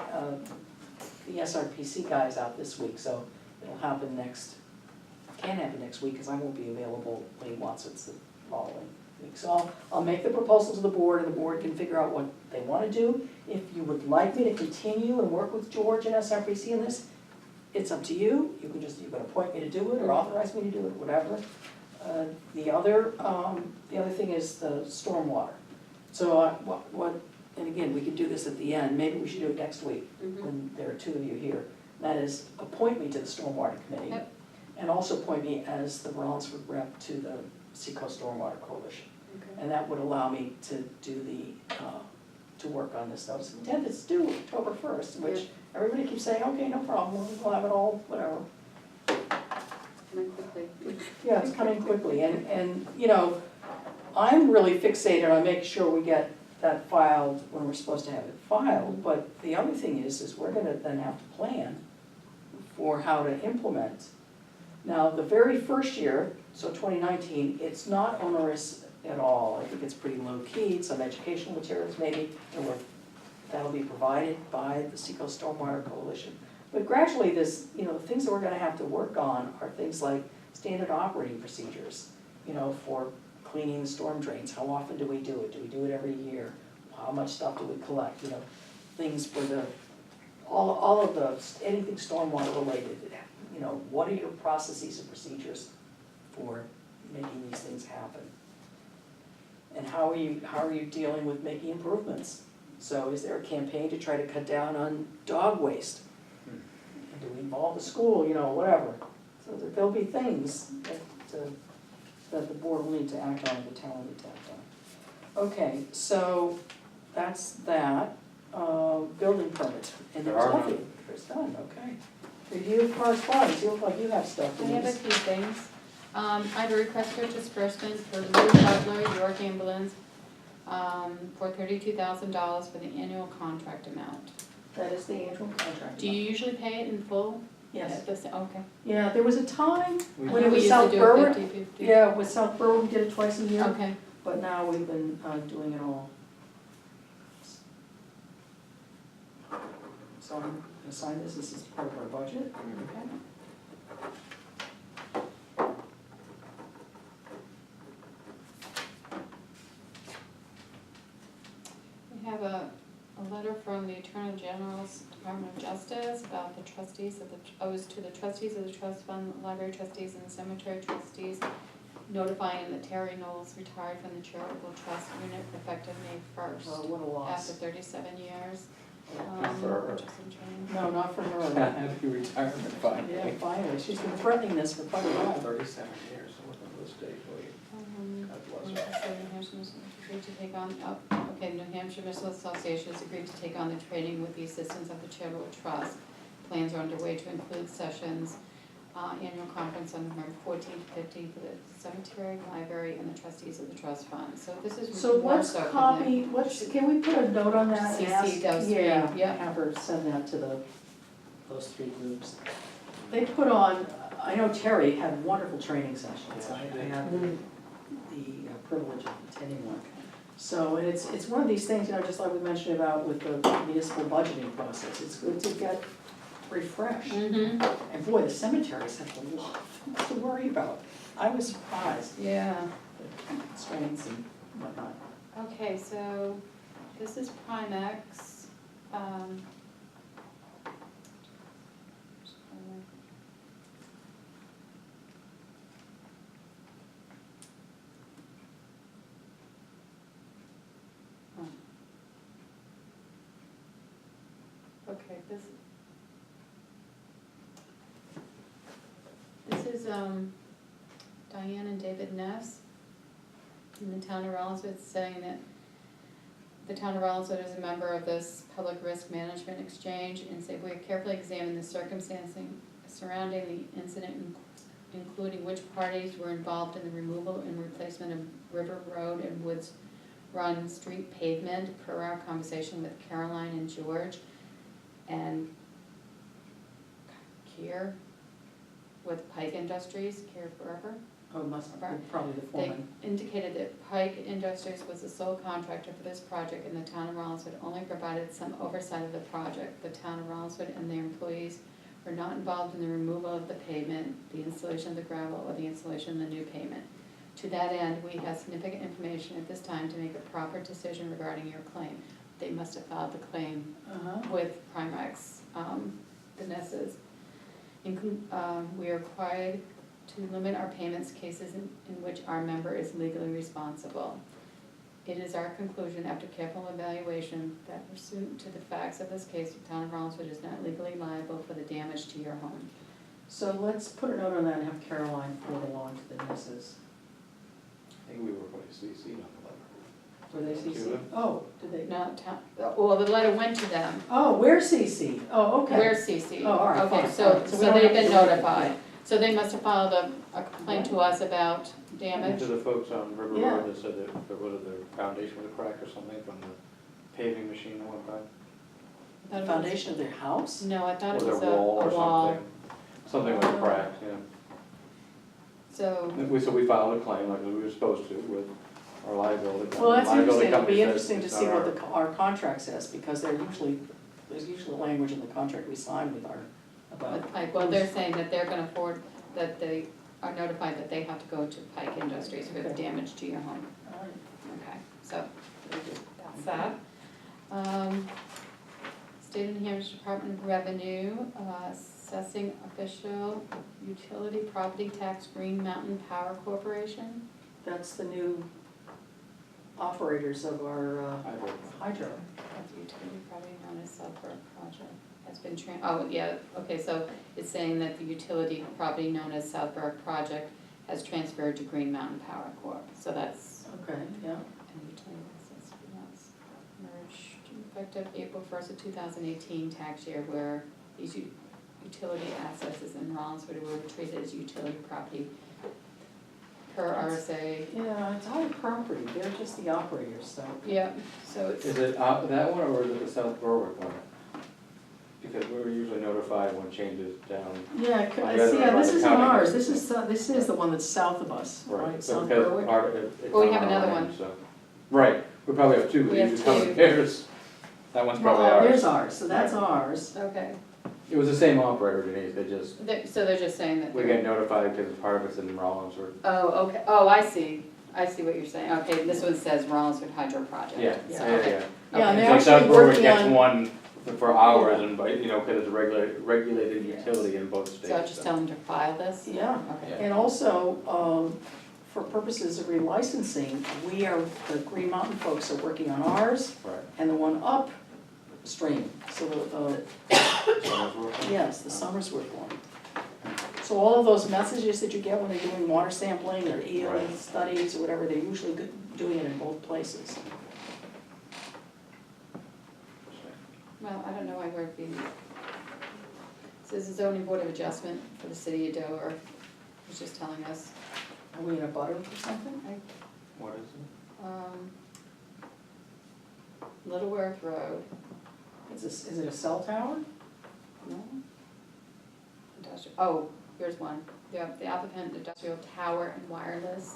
the SRPC guy's out this week, so it'll happen can't happen next week, because I won't be available when he wants it the following week. So I'll make the proposal to the board, and the board can figure out what they wanna do. If you would like me to continue and work with George and SRPC in this, it's up to you. You can appoint me to do it, or authorize me to do it, whatever. The other thing is the stormwater. So and again, we could do this at the end, maybe we should do it next week, when there are two of you here. That is, appoint me to the stormwater committee. Yep. And also appoint me as the Rollinsford rep to the Seacoast Stormwater Coalition. Okay. And that would allow me to do to work on this notice of intent. It's due October 1st, which everybody keeps saying, okay, no problem, we'll have it all, whatever. Coming quickly. Yeah, it's coming quickly, and, you know, I'm really fixated on making sure we get that filed when we're supposed to have it filed, but the other thing is we're gonna then have to plan for how to implement. Now, the very first year, so 2019, it's not onerous at all. I think it's pretty low-key, some educational materials maybe, that'll be provided by the Seacoast Stormwater Coalition. But gradually, this, you know, the things that we're gonna have to work on are things like standard operating procedures, you know, for cleaning the storm drains. How often do we do it? Do we do it every year? How much stuff do we collect? You know, things for all of the, anything stormwater related. You know, what are your processes and procedures for making these things happen? And how are you dealing with making improvements? So is there a campaign to try to cut down on dog waste? And do we involve the school, you know, whatever. So there'll be things that the board will need to act on, the town will need to act on. Okay, so that's that. Building permit, and there's There are nothing, there's none, okay. Review of correspondence, you look like you have stuff I to have a use. few things. I have a request for disbursement for Lou Butler, York Ambulance, for $32,000 for the annual contract amount. That is the annual contract. Do you usually pay it in full? Yes. At the okay. Yeah, there was a time when it We was used to South do it Berwick. 50-50. Yeah, with South Berwick, we did it twice a year. Okay. But now we've been doing it all. So I'm gonna sign this is part of our budget, okay? We have a letter from the Attorney General's Department of Justice about the trustees of to the trustees of the trust fund, library trustees and cemetery trustees, notifying that Terry Knowles retired from the charitable trust unit effective May 1st. Oh, what a After loss. 37 years. For her. Just in training. No, not for her. Happy retirement, Yeah, finally. finally, she's been threatening this for quite a while. 37 years, so look at this date, wait. God bless her. So New Hampshire Municipal agreed to take on, okay, New Hampshire Municipal Association has agreed to take on the training with the assistance of the charitable trust. Plans are underway to include sessions, annual conference on November 14th to 15th for the cemetery, library, and the trustees of the trust fund. So this is So more let's so for copy, can we put a note on that and CC ask? those three, Yeah, yeah. have her send that to those three groups. They put on, I know Terry had wonderful training sessions. I had the privilege of attending one. So, and it's one of these things, you know, just like we mentioned about with the municipal budgeting process, it's good to get refreshed. Mm-hmm, And boy, the cemeteries have a lot of things to worry about. I was surprised, yeah. the constraints and whatnot. Okay, so this is Primex. Okay, this is Diane and David Ness in the town of Rollinsford saying that the town of Rollinsford is a member of this Public Risk Management Exchange, and say we carefully examine the circumstances surrounding the incident, including which parties were involved in the removal and replacement of River Road and Woods Run Street pavement, per our conversation with Caroline and George, and Kier with Pike Industries, Kier Forever. Oh, must be probably the They foreman. indicated that Pike Industries was the sole contractor for this project, and the town of Rollinsford only provided some oversight of the project. The town of Rollinsford and their employees were not involved in the removal of the pavement, the installation of the gravel, or the installation of the new pavement. To that end, we have significant information at this time to make a proper decision regarding your claim. They must have filed the claim with Primex, Vanessa's. We are required to limit our payments cases in which our member is legally responsible. It is our conclusion, after careful evaluation, that pursuant to the facts of this case, the town of Rollinsford is not legally liable for the damage to your home. So let's put a note on that and have Caroline forward along to the missus. I think we were going to CC on the letter. Were they To CC? them? Oh, did they? No, well, the letter went to them. Oh, we're CC. Oh, okay. We're CC. Oh, all right, Okay, fine, so, fine. So we so don't they've have to been do anything. notified. So they must have filed a complaint to us about And damage. to the folks on River Yeah. Road that said that the foundation was cracked or something from the paving machine at one time? I thought it The was- foundation of their house? No, I thought it Or was their a wall or wall. something. Something was Oh. cracked, yeah. So, So we filed a claim like we were supposed to with our liability. Well, that's liability interesting. It'll company be says interesting to it's see not what our contract says, because there's usually language in the contract we sign with our, about. with Pike, well, they're saying that they're gonna forward, that they are notified that they have to go to Pike Industries with Okay. damage to your home. All right. Okay, so, that's that. State of New Hampshire Department of Revenue, assessing official utility property tax, Green Mountain Power Corporation. That's the new operators of our Hydro. hydro. That's the utility property known as Southborough Project. Has been oh, yeah, okay, so it's saying that the utility property known as Southborough Project has transferred to Green Mountain Power Corp. So that's, Okay, yeah. and utility assets, that's merged effective April 1st of 2018 tax year, where these utility assets in Rollinsford were treated as utility property per RSA. Yeah, it's our property, they're just the operators, so. Yeah, so it's. Is it that one or is it the South Berwick one? Because we were usually notified when changes down. Yeah, I read yeah, about this the isn't county. ours, this is the one that's south of us, right, But South because Berwick. part of it's Well, we on have our another land, one. so. Right, we probably have two, but We have these are coming two. pairs. That one's probably Well, there's ours. ours, so that's ours. Okay, It was the same operator, Denise, they just, so they're just saying that. we get notified because part of it's in Rollins or. Oh, okay, oh, I see what you're saying, okay, this one says Rollinsford Hydro Project. Yeah, So, yeah, okay. yeah. Yeah, and So they're South actually Berwick working gets on, one for hours and, because it's a regulated Yes. utility in both states. So I'll just tell them to file this? yeah, Okay. and also, for purposes of relicensing, the Green Mountain folks are working on ours Right. and the one upstream, so, yes, the Somersworth one. So all of those messages that you get when they're doing water sampling or ELE Right. studies or whatever, they're usually doing it in both places. Well, I don't know why we're being, says the zoning board of adjustment for the city of Dover, was just telling us, Are we in a butter or something? What is it? Littleworth Road, Is it a cell tower? no? Industrial, oh, here's one, the applicant, Industrial Tower and Wireless,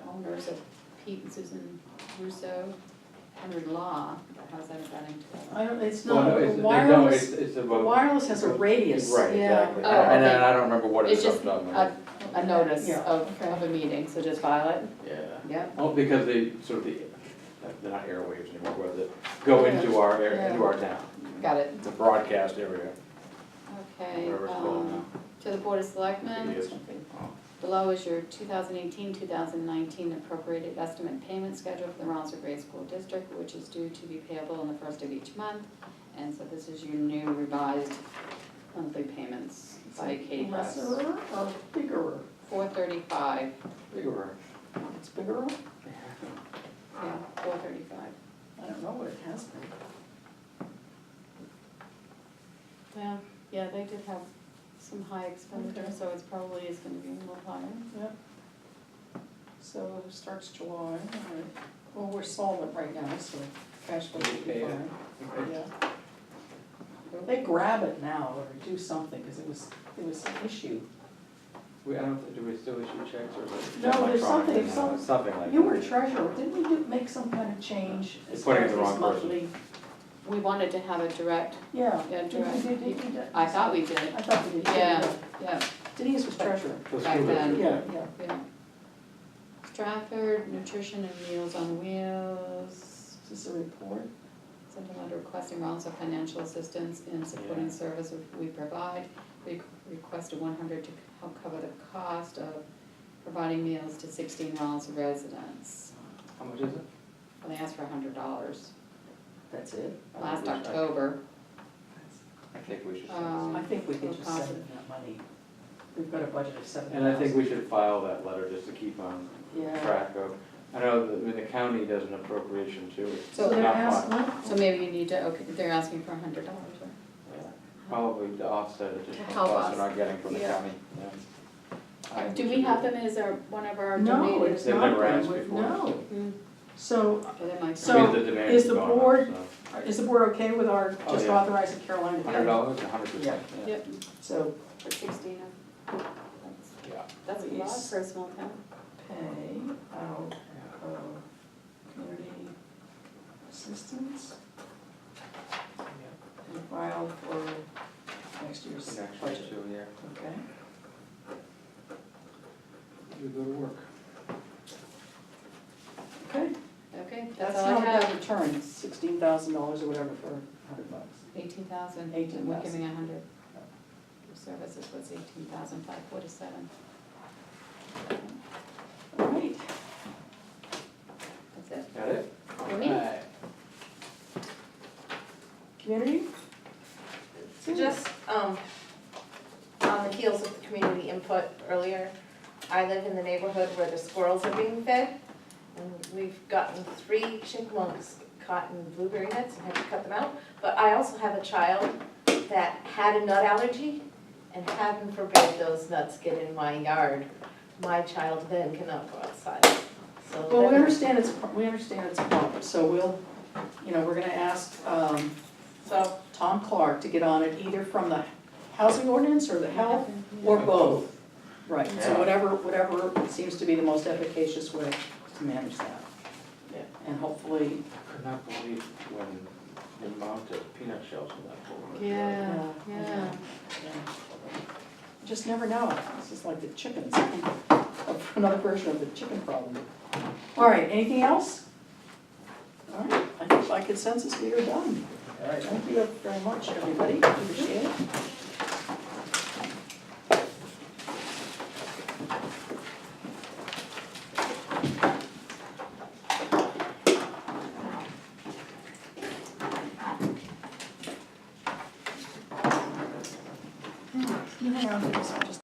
owners of Pete and Susan Russo, Henry Law, how's that affecting to I don't, it's Well, not, no, it's, no, wireless, it's the about. wireless has a radius. Right, Yeah. exactly. Oh, And then okay. I don't remember what It's it's just up to. a notice Yeah, of okay. a meeting, so just file it? Yeah. Yeah. Oh, because they sort of they're not airwaves anymore, but they go into our area, into our town. Got it. It's a broadcast area, Okay, whatever it's called now. to the Board of Selectmen, It is. below is your 2018-2019 appropriated estimate payment schedule for the Rollinsford Grade School District, which is due to be payable on the first of each month. And so this is your new revised monthly payments by Katie Press. Lesser or bigger? $435, Bigger. It's bigger? yeah, $435. I don't know what it has been. Yeah, they did have some high expenditure, Okay. so it's probably is gonna be a little higher. Yep. So it starts July, all right. Well, we're solvent right now, so cash flow should be Okay, fine. Okay. Yeah. They grab it now or do something, because it was an issue. We, I don't, do we still issue checks or is it? No, there's something, electronic? Something like that. You were treasurer, didn't we make some kind of change as far Putting as it the this wrong person. monthly? We wanted to have a direct, Yeah. Yeah, Did direct. we do- I thought we did, I thought we did. too, yeah, yeah, Denise was treasurer. Those back school then. districts, Yeah, yeah. yeah. Stratford Nutrition and Meals on Wheels, Is this a report? something under requesting also financial assistance in supporting Yeah. services we provide. We requested 100 to help cover the cost of providing meals to 16 Rollins residents. How much is it? Well, they asked for $100 That's it? last October. I think we should. I think we could So just send positive. them that money. We've got a budget of $7,000. And I think we should file that letter just to keep on Yeah. track of, I know that the county does an appropriation too. So they're Not asking, much. what? So maybe you need to, okay, they're asking for $100, right? Yeah, probably to offset additional Help costs us. we're not getting from the Yeah. county, yeah. Do we have them as one of our No, donators? it's They've not never asked been. before. No. Hmm, So well, they might. So, I mean, the demand is has the gone up, board- so. is the board okay with our Oh, just yeah. authorizing Caroline to pay? $100, 100%, yeah. Yep, So for 16 of, Yeah. that's a lot Please. for a small town. pay out of community assistance and file for next year's Next year budget. too, yeah. Okay. You go to work. Okay, Okay, that's that's all I not a bad have. return, $16,000 or whatever for $100. 18,000, and 18,000. we're giving 100. For services was 18,547. All right. That's it. Got it? For me. Alright. Community? Just, on the heels of the community input earlier, I live in the neighborhood where the squirrels are being fed. And we've gotten 3 chipmunks caught in blueberry nets and had to cut them out. But I also have a child that had a nut allergy, and heaven forbid those nuts get in my yard. My child then cannot go outside. So Well, we then- understand it's a problem, so we'll, we're gonna ask, So, Tom Clark to get on it, either from the housing ordinance or the health, or both. Right, so Yeah. whatever seems to be the most efficacious way to manage that. Yeah. And hopefully, Could not believe when the amount of peanut shells in that bowl. Yeah, Yeah. yeah. you just never know, this is like the chickens, another version of the chicken problem. All right, anything else? All right, I think by consensus, we are done. All right, thank you very much, everybody, appreciate it. Can you hang on to this one just